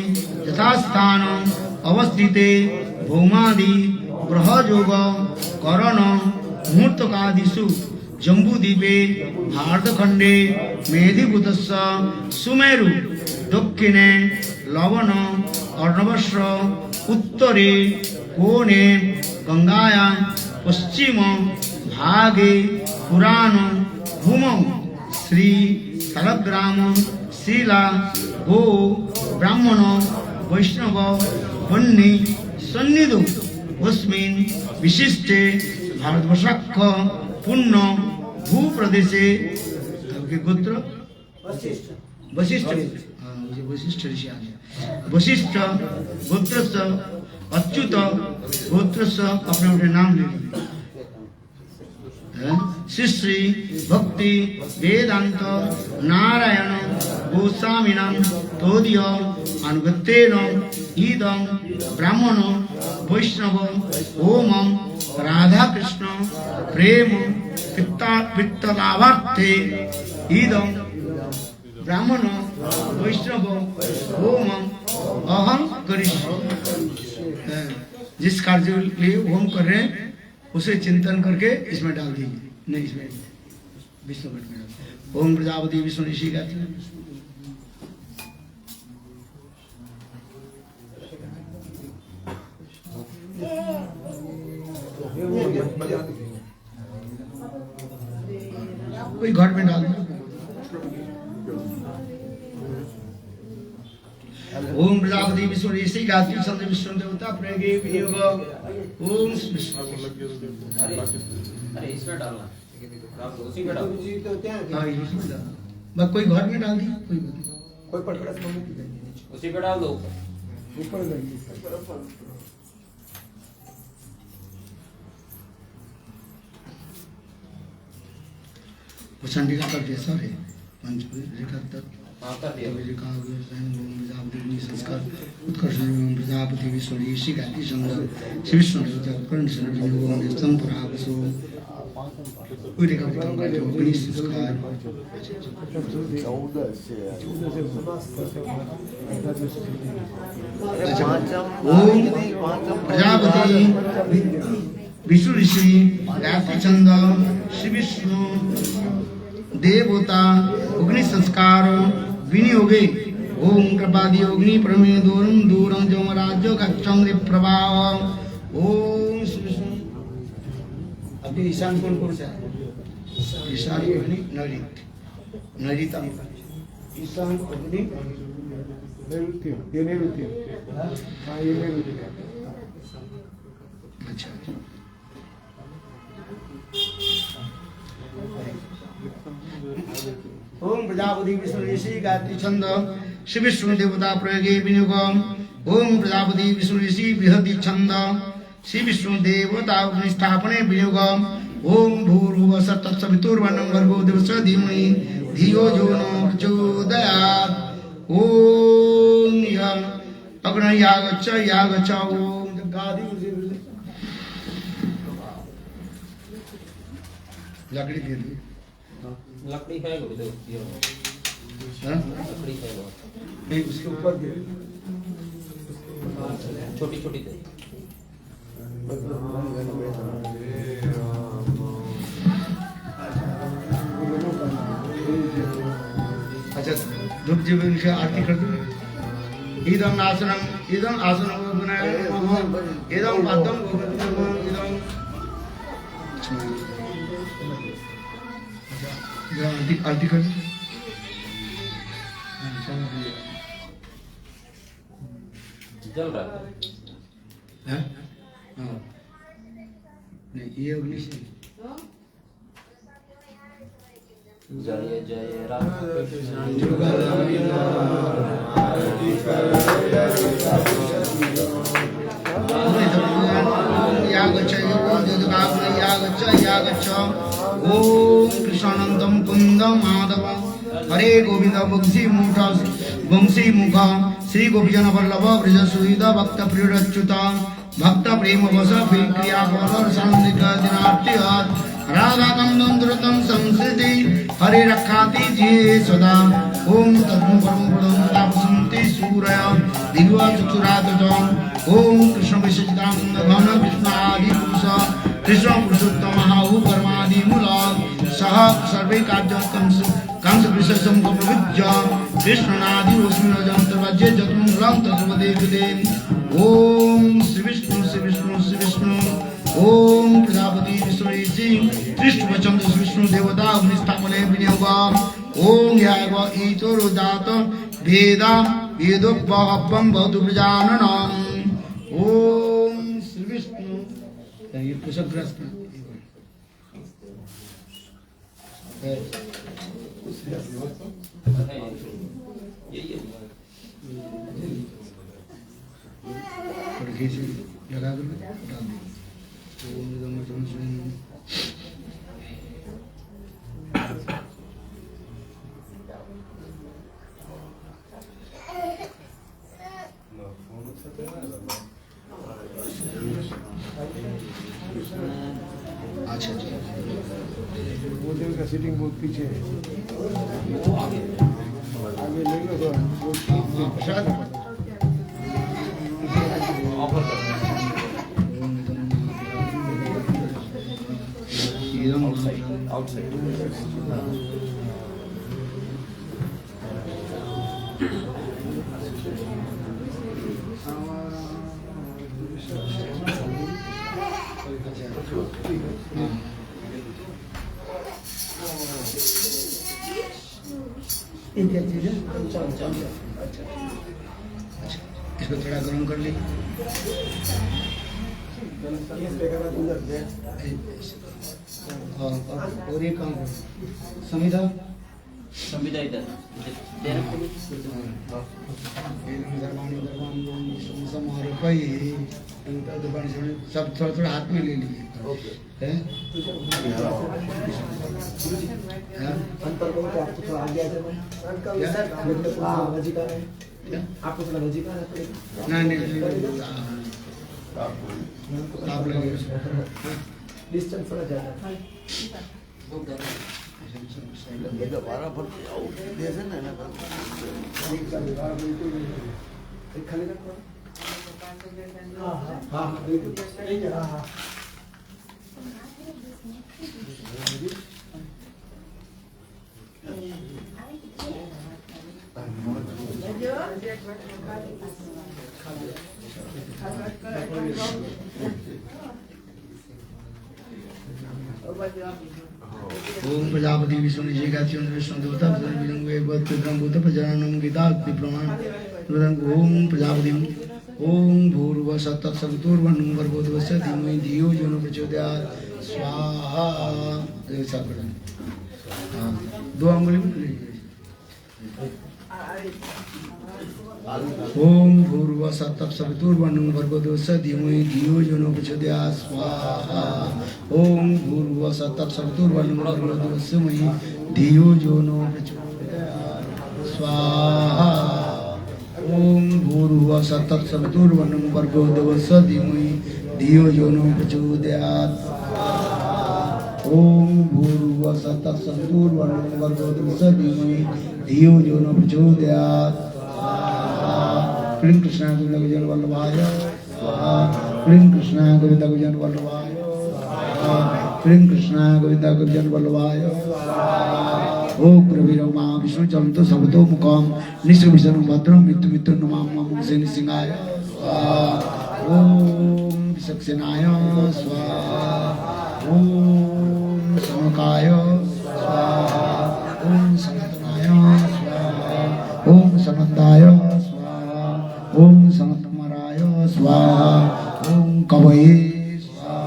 यथास्थान अवस्थिते भौमादि ग्रहयोग करण मुहूर्तकादिषु जम्बूद्वीपे भारतखंडे मेधिभूतस्य सुमेरु दक्षिणे लवण अर्णवस्य उत्तरे कोणे गंगायां पश्चिम भागे पुराण भूमौ श्री शालग्राम शिला गो ब्राह्मण वैष्णव वन्नी सन्निधौ अस्मिन् विशिष्टे भारतवर्षाख्य पुण्य भूप्रदेशे आपके गोत्र वशिष्ठ मुझे वशिष्ठ ऋषि आ गया वशिष्ठ गोत्रस्य अच्युत गोत्रस्य अपने अपने नाम ले लीजिए श्री श्री भक्ति वेदांत नारायण गोस्वामीनां तोदीय अनुगत्येन इदं ब्राह्मण वैष्णव ओम राधा कृष्ण प्रेम पित्तलाभार्थे इदं ब्राह्मण वैष्णव ओम अहम करिष्ये। जिस कार्य के लिए होम कर रहे हैं उसे चिंतन करके इसमें डाल दीजिए, नहीं इसमें विष्णु घट में डाल। ओम प्रजापति विष्णु ऋषि का कोई घट में डाल दो। ओम प्रजापति विष्णु ऋषि गायत्री चंद्र विष्णु देवता प्रगे वियोग ओम विष्णु। अरे इसमें डालना आप उसी में डालो। हाँ इसमें डाल बस कोई घर में डाल दी कोई उसी पे डाल दो। चंडिका का जैसा है पंचरेखा तक हाँ कर दिया। संस्कार उत्कर्ष प्रजापति विष्णु ऋषि गायत्री चंद्र श्री विष्णु देवता उपकरण स्तम पुरावसो कोई रेखा काम करते हो अपनी संस्कार ओम प्रजापति विष्णु ऋषि गायत्री चंद्र श्री विष्णु देवता अग्नि संस्कार विनियोगे ओम कृपादि अग्नि प्रमे दूरम दूरम जम राज्य चंद्र प्रभाव ओम अभी ईशान कौन सा है? ईशान अग्नि नरित नरिता ईशान अग्नि अच्छा ओम प्रजापति विष्णु ऋषि गायत्री छंद श्री विष्णु देवता प्रयोगे विनियोगम। ओम प्रजापति विष्णु ऋषि बृहति छंद श्री विष्णु देवता स्थापने विनियोगम। ओम भूर्भुवः तत्सवितुर्वरेण्यं भर्गो देवस्य धीमहि धियो यो न प्रचोदयात्। ओम यं अग्नये यागच्छ ओम गादि लकड़ी गिर गई। लकड़ी है गुरु देव, लकड़ी है बहुत, नहीं उसके ऊपर गिर छोटी छोटी थे। अच्छा धूप जी उनकी आरती कर दो। इदम आसनम इदम इदम पद्मम इदम आरती कर दो। जल रहा है। हैं? हाँ नहीं ये अग्नि से जय जय राधा कृष्ण यागच्छ ओम कृष्णानंदम कुंद माधव हरे गोविंद वंशी मुख श्री गोपीजन वल्लभ ब्रज सुहृद भक्त प्रियच्युत भक्त प्रेम वश क्रिया बल दिनार्ति राधा कंदम द्रुतम संस्कृति हरे रक्षाति जी सदा ओम तद्म परम पदम तापसंति सूरय दिव्य चक्षुरात ओम कृष्ण विशेषानंद घन कृष्ण आदि पुरुष कृष्ण पुरुषोत्तम हाहु कर्मादि मूल सह सर्वे कार्य कंस विशेषम को प्रविज्य कृष्णनादि उसमें जंतर्वज्य जतमूलम तत्वदेवते ओम श्री विष्णु श्री विष्णु श्री विष्णु ओम प्रजापति विष्णु ऋषि कृष्ण श्री विष्णु देवता अग्निस्थापने विनियोग ओम याव ईतोरुदात वेदा वेदोपहब्बम भवतु प्रजाननम ओम श्री विष्णु। ये कुशग्रस्त लगा कर डाल अच्छा मोदी का सीटिंग बहुत पीछे है, आगे ले लो तो प्रसाद ऑफर कर आउटसाइड क्या चीज है? इसको थोड़ा गर्म कर ली। और ये काम संविधा संविदा इधर सब थोड़ा थोड़ा हाथ में ले लिए अंतर को क्या आपको थोड़ा आगे आ जाओ, नजीक है आपको थोड़ा नजीक आना पड़ेगा। नहीं आप लगे डिस्टेंस थोड़ा ज्यादा है। खाली रखो। हाँ बिल्कुल। हाँ ओम प्रजापति विष्णु निजेगाति विष्णु देवता ब्रह्मभूत प्रजननम गीता प्रमाण ओम प्रजापति ओम भूर्भुवः सवितुर्वरेण्यं भर्गो देवस्य धीमहि धियो यो न प्रचोदयात् स्वाहा ऐसा करें। हाँ, 2 अंगुली में लीजिए। ओम भूर्भुवः सत्तत्सवितुर्वरेण्यं भर्गो देवस्य धीमहि धियो यो न प्रचोदयात् स्वाहा। ओम भूर्भुवः सत्तत्सवितुर्वरेण्यं भर्गो देवस्य धियो यो न प्रचोदयात् स्वाहा। ओम भूर्भुवः सत्तत्सवितुर्वरेण्यं भर्गो देवस्य धीमहि धियो यो न प्रचोदयात्। ओम भूर्भुवः सत्तत्सवितुर्वरेण्यं भर्गो देवस्य धीमहि धियो यो न प्रचोदयात्। क्लीं कृष्णाय गोविंद गुजन वल्लभाय स्वाहा। क्लीं कृष्णाय गोविंद गुजन वल्लभाय स्वाहा। क्लीं कृष्णाय गोविंद गुजन वल्लभाय स्वाहा। ओम प्रवीरं मा विष्णु चलंतो सबतो मुखम निश्च विष्णु भद्रं मृत्यु मृत्यु नमामि सेन सिंहाय स्वाहा। ओम विचक्षणाय स्वाहा। ओम समकाय स्वाहा। ओम सनातनाय स्वाहा। ओम सनंदाय स्वाहा। ओम सनतमराय स्वाहा। ओम कवये स्वाहा।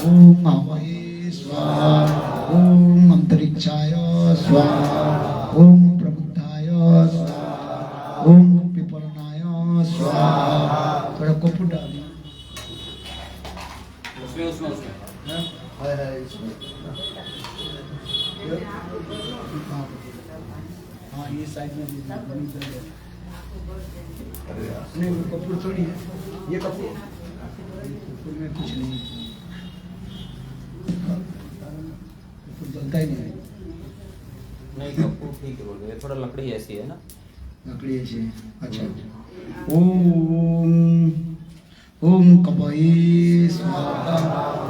ओम हवये स्वाहा। ओम अंतरिक्षाय स्वाहा। ओम प्रबुद्धाय स्वाहा। ओम पिपलनाय स्वाहा। थोड़ा कपूर डालिए। हाँ ये साइड में नहीं वो कपूर थोड़ी है, ये कपूर में कुछ नहीं, कपूर जलता ही नहीं है। नहीं कपूर ठीक है बोल रहे, थोड़ा लकड़ी ऐसी है ना, लकड़ी ऐसी है। अच्छा ओम ओम कपये स्वाहा।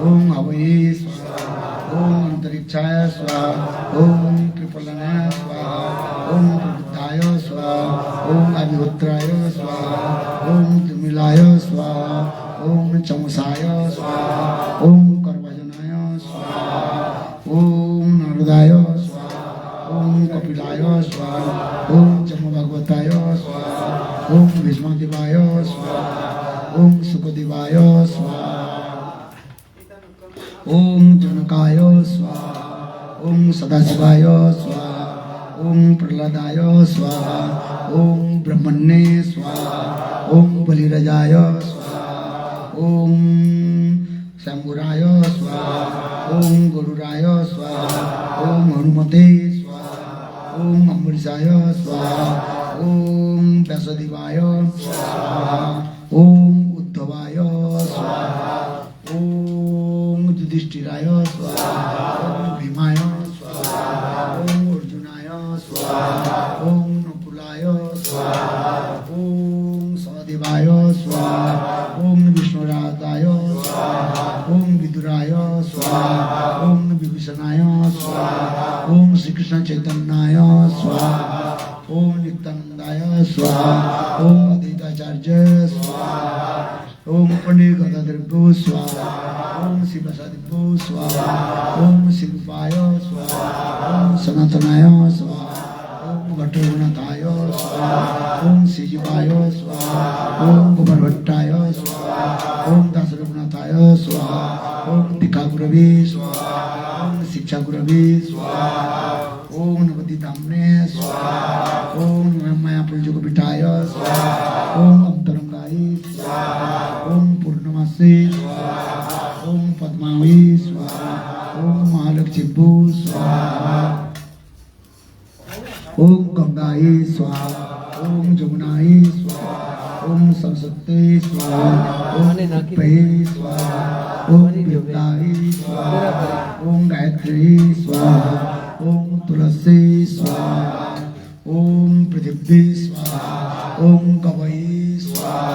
ओम हवये स्वाहा। ओम अंतरिक्षाय स्वाहा। ओम कृपलनाय स्वाहा। ओम प्रबुद्धाय स्वाहा। ओम अभिहोत्राय स्वाहा। ओम तिमिलाय स्वाहा। ओम चमसाय स्वाहा। ओम कर्वजनाय स्वाहा। ओम नारदाय स्वाहा। ओम कपिलाय स्वाहा। ओम जमभगवताय स्वाहा। ओम भीष्मदेवाय स्वाहा। ओम सुखदेवाय स्वाहा। ओम जनकाय स्वाहा। ओम सदाशिवाय स्वाहा। ओम प्रहलादाय स्वाहा। ओम ब्रह्मण्ये स्वाहा। ओम बलिराजाय स्वाहा। ओम शंभुराय स्वाहा। ओम गरुडाय स्वाहा। ओम हनुमते स्वाहा। ओम अम्बरीशाय स्वाहा। ओम व्यासदेवाय स्वाहा। ओम उद्धवाय स्वाहा। ओम युधिष्ठिराय स्वाहा। ओम भीमाय स्वाहा। ओम अर्जुनाय स्वाहा। ओम नकुलाय स्वाहा। ओम सहदेवाय स्वाहा। ओम विष्णुरादाय स्वाहा। ओम विदुराय स्वाहा। ओम विभीषणाय स्वाहा। ओम श्रीकृष्ण चैतन्याय स्वाहा। ओम नित्यानंदाय स्वाहा। ओम अद्वैताचार्य स्वाहा। ओम पंडित गदाधर स्वाहा। ओम शिवसादिभ्यो स्वाहा। ओम शिवाय स्वाहा। ओम सनातनाय स्वाहा। ओम भट्टरघुनाथाय स्वाहा। ओम श्रीजीवाय स्वाहा। ओम गोपालभट्टाय स्वाहा। ओम दासरघुनाथाय स्वाहा। ओम टीकागुरवे स्वाहा। ओम शिक्षागुरवे स्वाहा। ओम नवद्वीताम्ने स्वाहा। ओम मायापुरजगपिठाय स्वाहा। ओम अंतरंगाय स्वाहा। ओम पूर्णमासे स्वाहा। ओम पद्मावती स्वाहा। ओम महालक्ष्मीभ्यो स्वाहा। ओम गंगाय स्वाहा। ओम जमुनाय स्वाहा। ओम सरस्वती स्वाहा। ओम पुष्पये स्वाहा। ओम विद्याय स्वाहा। ओम गायत्री स्वाहा। ओम तुलसी स्वाहा। ओम पृथिवी स्वाहा। ओम कवये स्वाहा।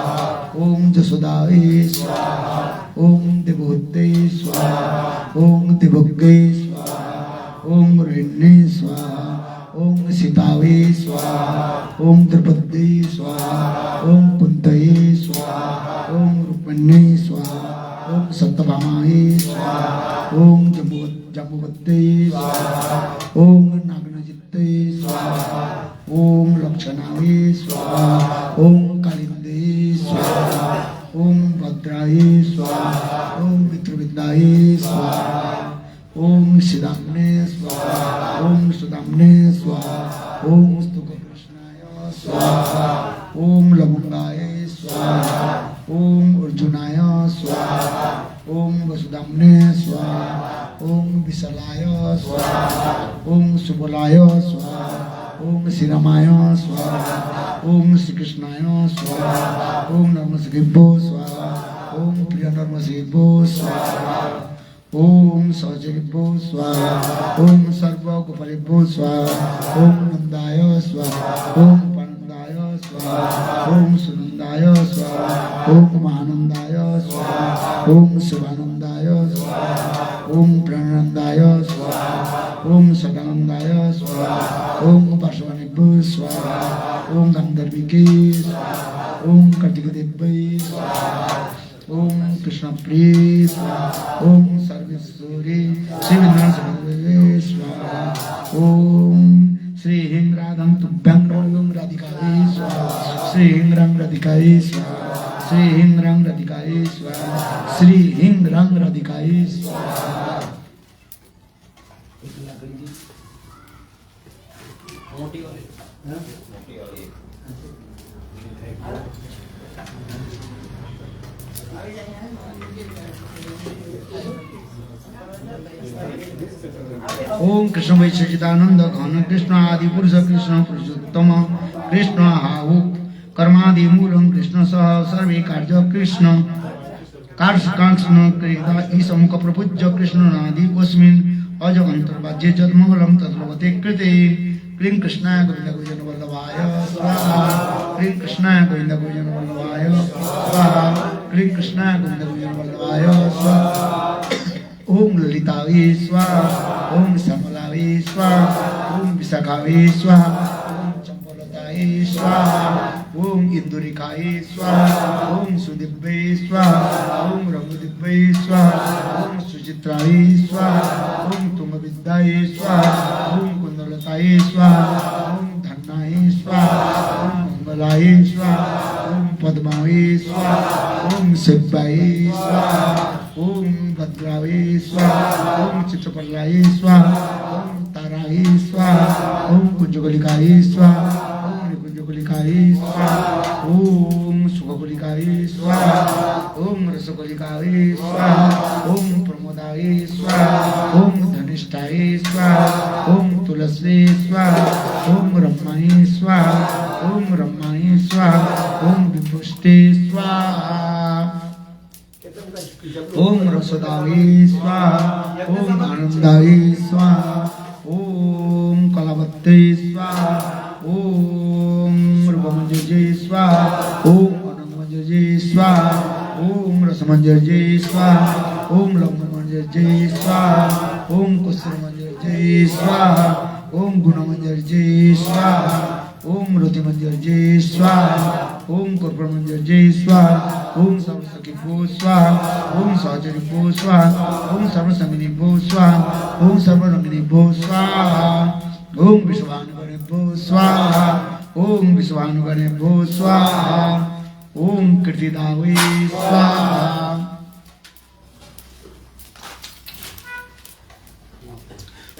ओम जसोदाय स्वाहा। ओम देवहूते स्वाहा। ओम देवज्ञे स्वाहा। ओम रेण्ये स्वाहा। ओम सीतावे स्वाहा। ओम द्रौपदी स्वाहा। ओम कुंतये स्वाहा। ओम रुक्मिण्ये स्वाहा। ओम सत्यभामाये स्वाहा। ओम जम्बुवती स्वाहा। ओम नागनजिते स्वाहा। ओम लक्षणावे स्वाहा। ओम कालिंदे स्वाहा। ओम भद्राय स्वाहा। ओम पितृविद्याय स्वाहा। ओम श्रीदाम्ने स्वाहा ओम सुदाम्ने स्वाहा ओम स्तुककृष्णाय स्वाहा ओम लवंगाय स्वाहा ओम अर्जुनाय स्वाहा ओम वसुदाम्ने स्वाहा ओम विशालाय स्वाहा ओम सुबलाय स्वाहा ओम श्रीरामाय स्वाहा ओम श्रीकृष्णाय स्वाहा ओम नमस्कृभ्यो स्वाहा ओम प्रिय नमस्कृभ्यो स्वाहा ओम सहजभ्यो स्वाहा ओम सर्वगोपालेभ्यो स्वाहा ओम नंदाय स्वाहा ओम पानंदाय स्वाहा ओम सुनंदाय स्वाहा ओम महानंदाय स्वाहा ओम शिवानंदाय स्वाहा ओम प्रणंदाय स्वाहा ओम सदानंदाय स्वाहा ओम पार्श्वानेभ्यो स्वाहा ओम गंधर्विके स्वाहा ओम कार्तिकदेव्यै स्वाहा ओम कृष्ण प्रिय स्वाहा ओम सर्वेश्वरी श्रीविद्यानंद स्वाहा ओम श्री हिंग राधं तुभ्यं ओम राधिकायै स्वाहा श्री हिंग रंग राधिकायै स्वाहा श्री हिंग रंग राधिकायै स्वाहा श्री हिंग रंग राधिकायै स्वाहा मोटी वाली मोटी वाली ओम कृष्ण वैचिदानंद घन कृष्ण आदि पुरुष कृष्ण पुरुषोत्तम कृष्ण हाहुक कर्मादि मूलम कृष्ण सह सर्वे कार्य कृष्ण कार्ष्ण कृष्ण ईसमुख प्रपूज्य कृष्ण नादि कस्मिन् अज अंतर्वाज्य जन्मबलम तद्भवते कृते क्लीं कृष्णाय गोविंद गोविंद वल्लभाय स्वाहा क्लीं कृष्णाय गोविंद गोविंद वल्लभाय स्वाहा क्लीं कृष्णाय गोविंद गोविंद वल्लभाय स्वाहा ओम ललितावे स्वाहा ओम श्यामलावे स्वाहा ओम विशाखावे स्वाहा ओम चंपलताये स्वाहा ओम इंदुरिकाये स्वाहा ओम सुदिव्ये स्वाहा ओम रघुदिव्ये स्वाहा ओम सुचित्राये स्वाहा ओम तुंगविद्याये स्वाहा ओम कुंदलताये स्वाहा ओम धन्नाये स्वाहा ओम मंगलाये स्वाहा ओम पद्मावे स्वाहा ओम शिवाये स्वाहा ओम भद्रावे स्वाहा ओम चित्रपल्लाये स्वाहा ओम ताराये स्वाहा ओम कुंजकलिकाये स्वाहा ओम निकुंजकलिकाये स्वाहा ओम सुखकलिकाये स्वाहा ओम रसकलिकाये स्वाहा ओम प्रमोदाये स्वाहा ओम धनिष्ठाये स्वाहा ओम तुलसे स्वाहा ओम रम्माये स्वाहा ओम रम्माये स्वाहा ओम विपुष्टे स्वाहा ओम रसदावे स्वाहा ओम आनंदावे स्वाहा ओम कलावत्ते स्वाहा ओम रूपमंजजे स्वाहा ओम अनंगमंजजे स्वाहा ओम रसमंजजे स्वाहा ओम लवणमंजजे स्वाहा ओम कुसुमंजजे स्वाहा ओम गुणमंजजे स्वाहा ओम रुधिमंजजे स्वाहा ओम कर्पूरमंजजे स्वाहा ओम सर्वसखिभ्यो स्वाहा ओम सहचरिभ्यो स्वाहा ओम सर्वसंगिनीभ्यो स्वाहा ओम सर्वरंगिनीभ्यो स्वाहा ओम विश्वानुगणेभ्यो स्वाहा ओम विश्वानुगणेभ्यो स्वाहा ओम कीर्तिदावे स्वाहा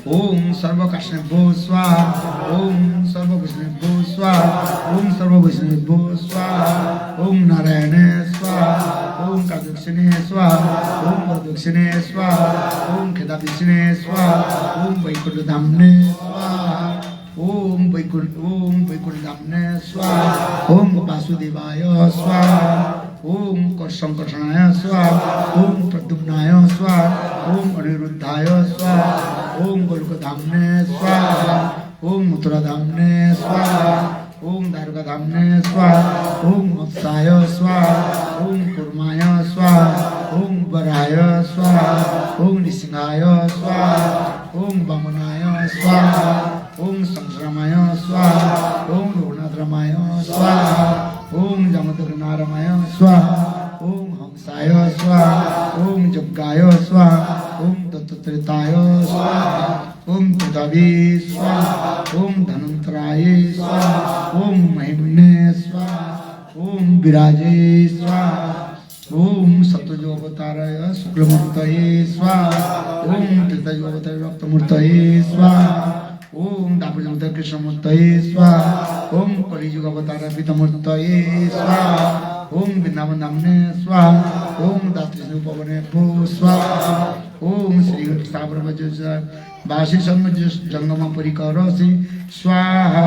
ओम सर्वकाष्णेभ्यो स्वाहा ओम सर्वविष्णुभ्यो स्वाहा ओम सर्ववैष्णवेभ्यो स्वाहा ओम नारायणे स्वाहा ओम कादक्षिणे स्वाहा ओम वरदक्षिणे स्वाहा ओम खेदाक्षिणे स्वाहा ओम वैकुंठधाम्ने स्वाहा ओम वैकुंठधाम्ने स्वाहा ओम वासुदेवाय स्वाहा ओम संकर्षणाय स्वाहा ओम प्रद्युम्नाय स्वाहा ओम अनिरुद्धाय स्वाहा ओम गोलकधाम्ने स्वाहा ओम मथुराधाम्ने स्वाहा ओम द्वारकाधाम्ने स्वाहा ओम वत्साय स्वाहा ओम कूर्माय स्वाहा ओम वराय स्वाहा ओम निसिंहाय स्वाहा ओम वामनाय स्वाहा ओम संश्रमाय स्वाहा ओम रोहनाथरामाय स्वाहा ओम जमदग्नारामाय स्वाहा ओम हंसाय स्वाहा ओम जग्गाय स्वाहा ओम दत्तत्रेताय स्वाहा ओम पृथ्वी स्वाहा ओम धनंतराय स्वाहा ओम महिम्ने स्वाहा ओम विराजे स्वाहा ओम सत्यजोगताराय शुक्लमूर्तये स्वाहा ओम सदा युवतय रक्तमूर्तये स्वाहा ओम दापरजगत कृष्णमूर्तये स्वाहा ओम कलियुग अवतार पितमूर्तये स्वाहा ओम वृंदावन धामने स्वाहा ओम दात्री उपवने भो स्वाहा ओम श्री स्थावर वासी जंगम परिकर स्वाहा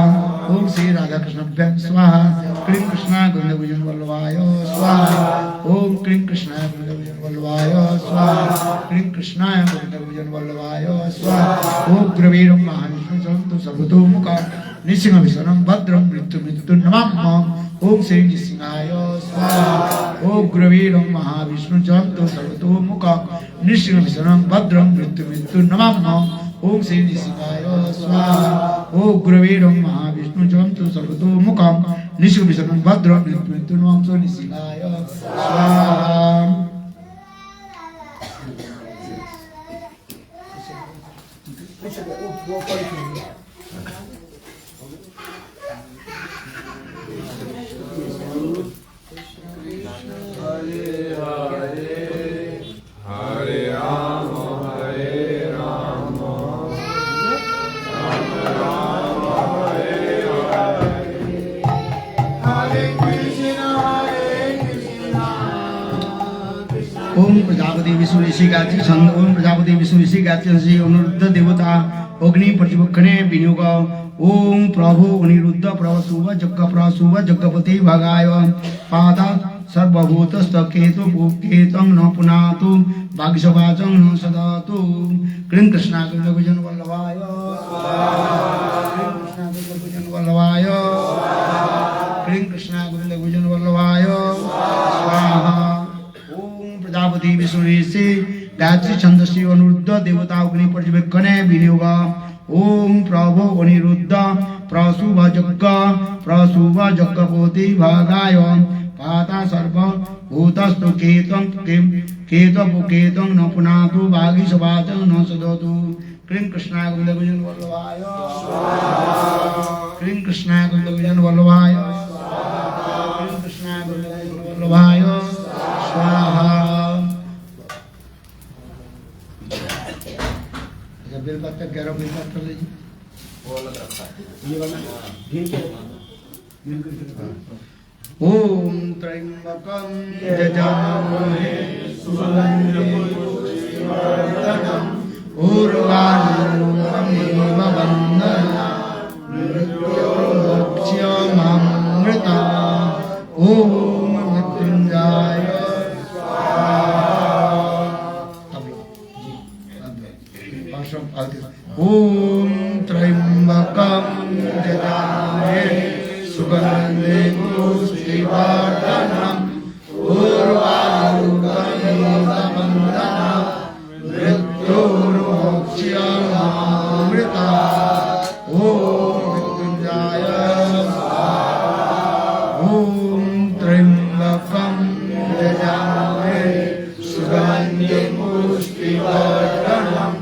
ओम श्री राधा कृष्ण स्वाहा क्लीं कृष्णा गोविंद भजन वल्लभाय स्वाहा ओम क्लीं कृष्णाय गोविंद भजन वल्लभाय स्वाहा क्लीं कृष्णाय गोविंद भजन वल्लभाय स्वाहा ओम ग्रवीरं महाविष्णु सन्तु सर्वतोमुख निसिंह विष्णुं भद्रं मृत्यु नमाम्यहम् ओम श्री नृसिंहाय स्वाहा ओम ग्रवीरं महाविष्णु सन्तु सर्वतोमुख निसिंह विष्णुं भद्रं मृत्यु नमाम्यहम् ओम श्री नृसिंहाय स्वाहा ओम ग्रवीरं महाविष्णु सन्तु सर्वतोमुखं निसिंह विष्णुं भद्रं मृत्यु नमाम्यहम् नृसिंहाय स्वाहा ओम प्रजापति विष्णु ऋषि गायत्री छंद ओम प्रजापति विष्णु ऋषि गायत्री श्री अनुरुद्ध देवता अग्नि प्रतिपक्षणे विनियोग ओम प्रभु अनिरुद्ध प्रभुव जग्ग जग्गपति भगाय पादा सर्वभूतस्थ केतु केतं न पुनातु भाग्यवाचं न सदातु क्लीं कृष्णा गोविंद भजन वल्लभाय क्लीं कृष्णा गोविंद भजन वल्लभाय स्वाहा प्रजापति विष्णु ऋषि गायत्री छंदसी अनुरुद्ध देवता अग्नि पर्यवेक्षणे विनियोग ओम प्रभो अनिरुद्ध प्रसूभ जग्गपति भगाय पाता सर्व भूतस्तु केतं न पुनातु भागीशवाचं न सदतु क्लीं कृष्णाय गोविंद भजन वल्लभाय क्लीं कृष्णाय गोविंद भजन वल्लभाय क्लीं कृष्णाय गोविंद भजन वल्लभाय स्वाहा बेलपत्र 11 बेलपत्र लीजिए वो अलग रखा है ये वाला ओम त्र्यंबकं यजामहे सुगन्धिं पुष्टिवर्धनम् उर्वारुकमिव बन्धनात् मृत्योर्मुक्ष्यमामृतात् ओम मृत्युंजय ओम त्र्यंबकं यजामहे सुगन्धिं पुष्टिवर्धनम् उर्वारुकमिव बन्धनात् मृत्योर्मुक्ष्यमामृतात् ओम मृत्युंजय ओम त्र्यंबकं यजामहे सुगन्धिं पुष्टिवर्धनम्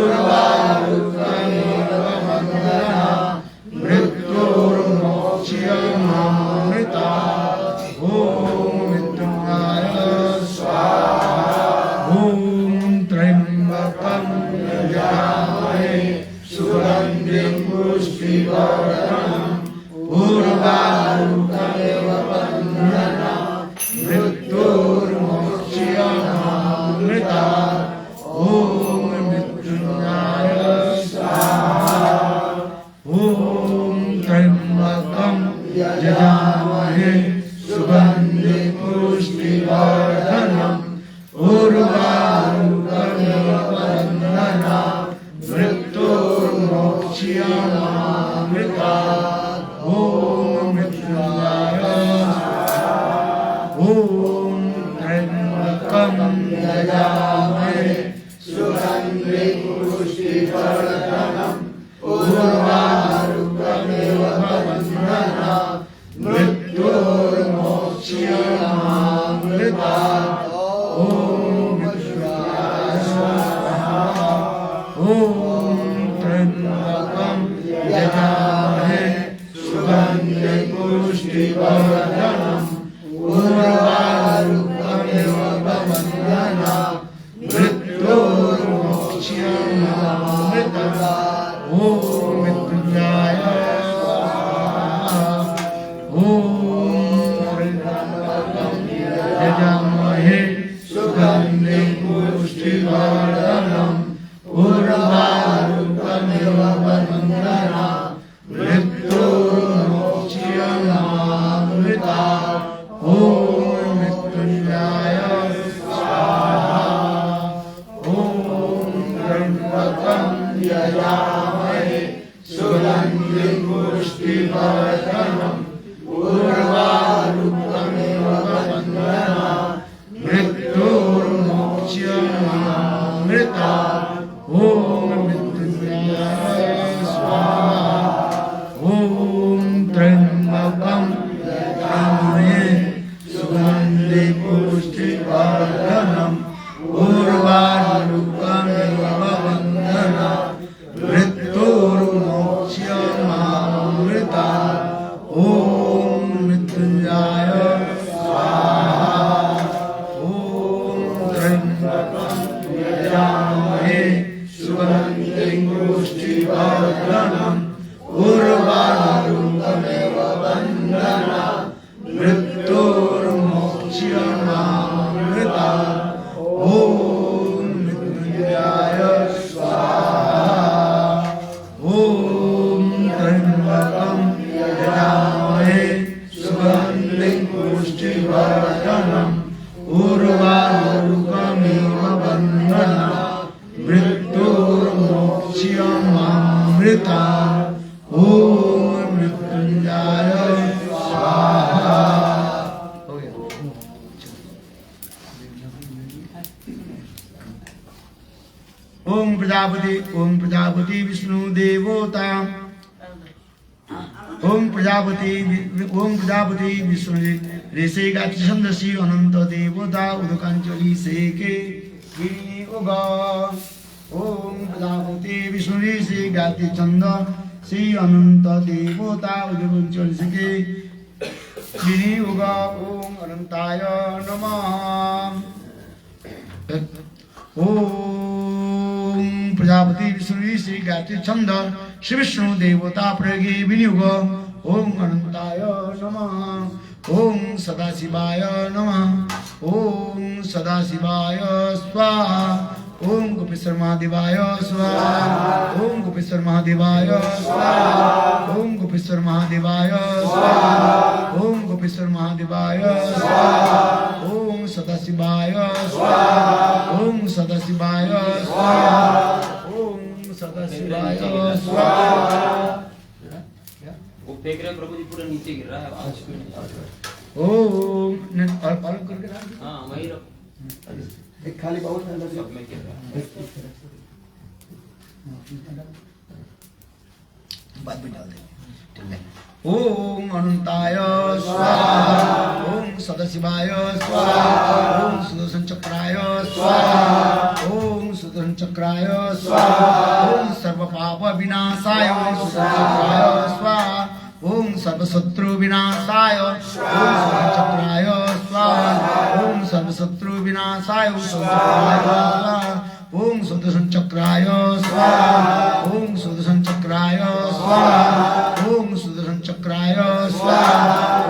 उर्वारुकमिव बन्धनात् मृत्योर्मुक्ष्यमामृतात् ओम मृत्युंजय स्वाहा ओम त्र्यंबकं यजामहे सुगन्धिं पुष्टिवर्धनम् उर्वारुकमिव बन्धनात् मृत्योर्मुक्ष्यमामृतात् ओम मृत्युंजय स्वाहा ओम त्र्यंबकं यजामहे सुगन्धिं पुष्टिवर्धनम् उर्वारुकमिव बन्धनात् मृत्योर्मुक्ष्यमामृतात् ओम मृत्युंजय ओम त्र्यंबकं यजामहे सुगन्धिं पुष्टिवर्धनम् उर्वारुकमिव बन्धनात् मृत्योर्मुक्ष्यमामृतात् ओम मृत्युंजय स्वाहा ओम त्र्यंबकं यजामहे सुगन्धिं पुष्टिवर्धनम् उर्वारुकमिव बन्धनात् मृत्योर्मुक्ष्यमामृतात् ओम मृत्युंजय स्वाहा ओम यजामहे सुगंधिं पुष्टिवर्धनम् उर्वारुकमिव बन्धनात् मृत्योर्मुक्षीयमामृतात् ओम मृत्युंजय स्वाहा ओम त्र्यंबकं यजामहे सुगंधिं पुष्टिवर्धनम् उर्वारुकमिव बन्धनात् मृत्योर्मुक्षीयमामृतात् ओम मृत्युंजय स्वाहा ओम त्र्यंबकं यजामहे सुगंधिं पुष्टिवर्धनम् उर्वारुकमिव बन्धनात् मृत्योर्मुक्षीयमामृतात् ओम मृत्युंजय स्वाहा ओम त्र्यंबकं यजामहे सुगंधिं पुष्टिवर्धनम् उर्वारुकमिव बन्धनात् मृत्योर्मुक्षीयमामृतात् ओम मृत्युंजय स्वाहा ओम त्र्यंबकं यजामहे सुगंधिं पुष्टिवर्धनम् उर्वारुकमिव बन्धनात् मृत्योर्मुक्षीयमामृतात् ओम मृत्युंजय स्वाहा। हो गया। ओम प्रजापति विष्णु देवता ओम प्रजापति विष्णु ऋषि गायत्री छंदसी अनंत देवता उदकांचली सेके उगा ओम प्रजापति विष्णु ऋषि गायत्री छंद श्री अनंत देवता उदकांचली सेके उगा ओम अनंताय नमः ओम प्रजापति विष्णु ऋषि गायत्री छंद श्री विष्णु देवता प्रगे विनियोग ओम अनंताय नमः ओम सदाशिवाय नमः ओम सदाशिवाय स्वाहा ओम गोपेश्वर महादेवाय स्वाहा ओम गोपेश्वर महादेवाय स्वाहा ओम गोपेश्वर महादेवाय स्वाहा ओम गोपेश्वर महादेवाय स्वाहा ओम सदाशिवाय स्वाहा ओम सदाशिवाय स्वाहा ओम सदाशिवाय स्वाहा। वो फेंक रहे प्रभु जी पूरा नीचे गिर रहा है। ओम और करके हाँ वही रखो एक खाली बाउल में सब में गिर रहा है। बाद में डाल देंगे ठीक है। ओम अनंताय स्वाहा ओम सदाशिवाय स्वाहा ओम सुदर्शन चक्राय स्वाहा ओम सुदर्शन चक्राय स्वाहा ओम सर्व पाप विनाशाय ओम सुदर्शन चक्राय स्वाहा ओम सर्व शत्रु विनाशाय ओम सुदर्शन चक्राय स्वाहा ओम सर्व शत्रु विनाशाय ओम सुदर्शन चक्राय स्वाहा ओम सुदर्शन चक्राय स्वाहा ओम सुदर्शन चक्राय स्वाहा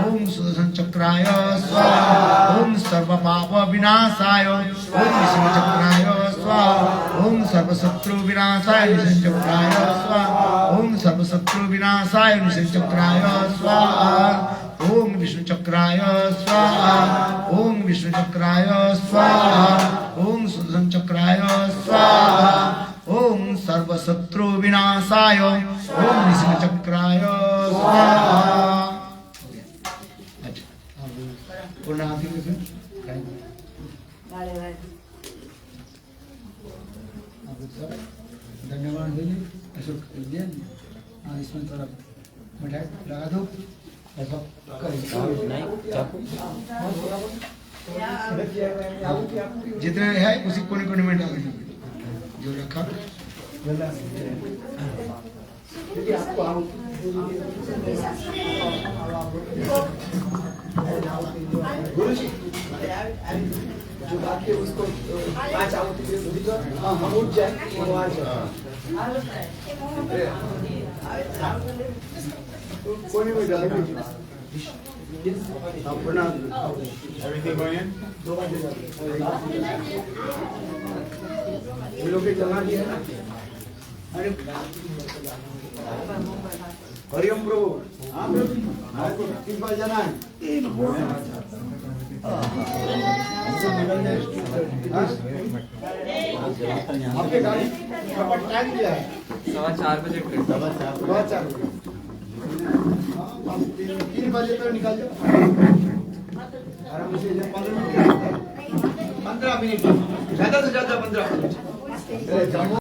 ओम सुदर्शन चक्राय स्वाहा ओम सर्व पाप विनाशाय ओम निशं चक्राय स्वाहा ओम सर्व शत्रु विनाशाय निशं चक्राय स्वाहा ओम सर्व शत्रु विनाशाय निशं चक्राय स्वाहा ओम विष्णु चक्राय स्वाहा ओम विष्णु चक्राय स्वाहा ओम सुदर्शन चक्राय स्वाहा ओम सर्व शत्रु विनाशाय ओम निशं चक्राय स्वाहा। पूर्ण हाथी में धन्यवाद दीजिए ऐसा दिया इसमें थोड़ा मिठाई लगा दो ऐसा जितने है उसी कोने कोने में डाल दीजिए जो रखा गुरु जी जो बाकी उसको आज आओ हम उठ जाए कोई भी डाल अपना Everything going in? ये लोग के चला दिया ना। अरे हरिओम प्रभु। हाँ प्रभु। आपको किस बार जाना है? आपके गाड़ी का टाइम दिया है। 4:15 बजे ट्रेन। 4:15 3 बजे तक निकाल जाओ। आराम से 15 मिनट 15 मिनट ज़्यादा से ज़्यादा 15 मिनट।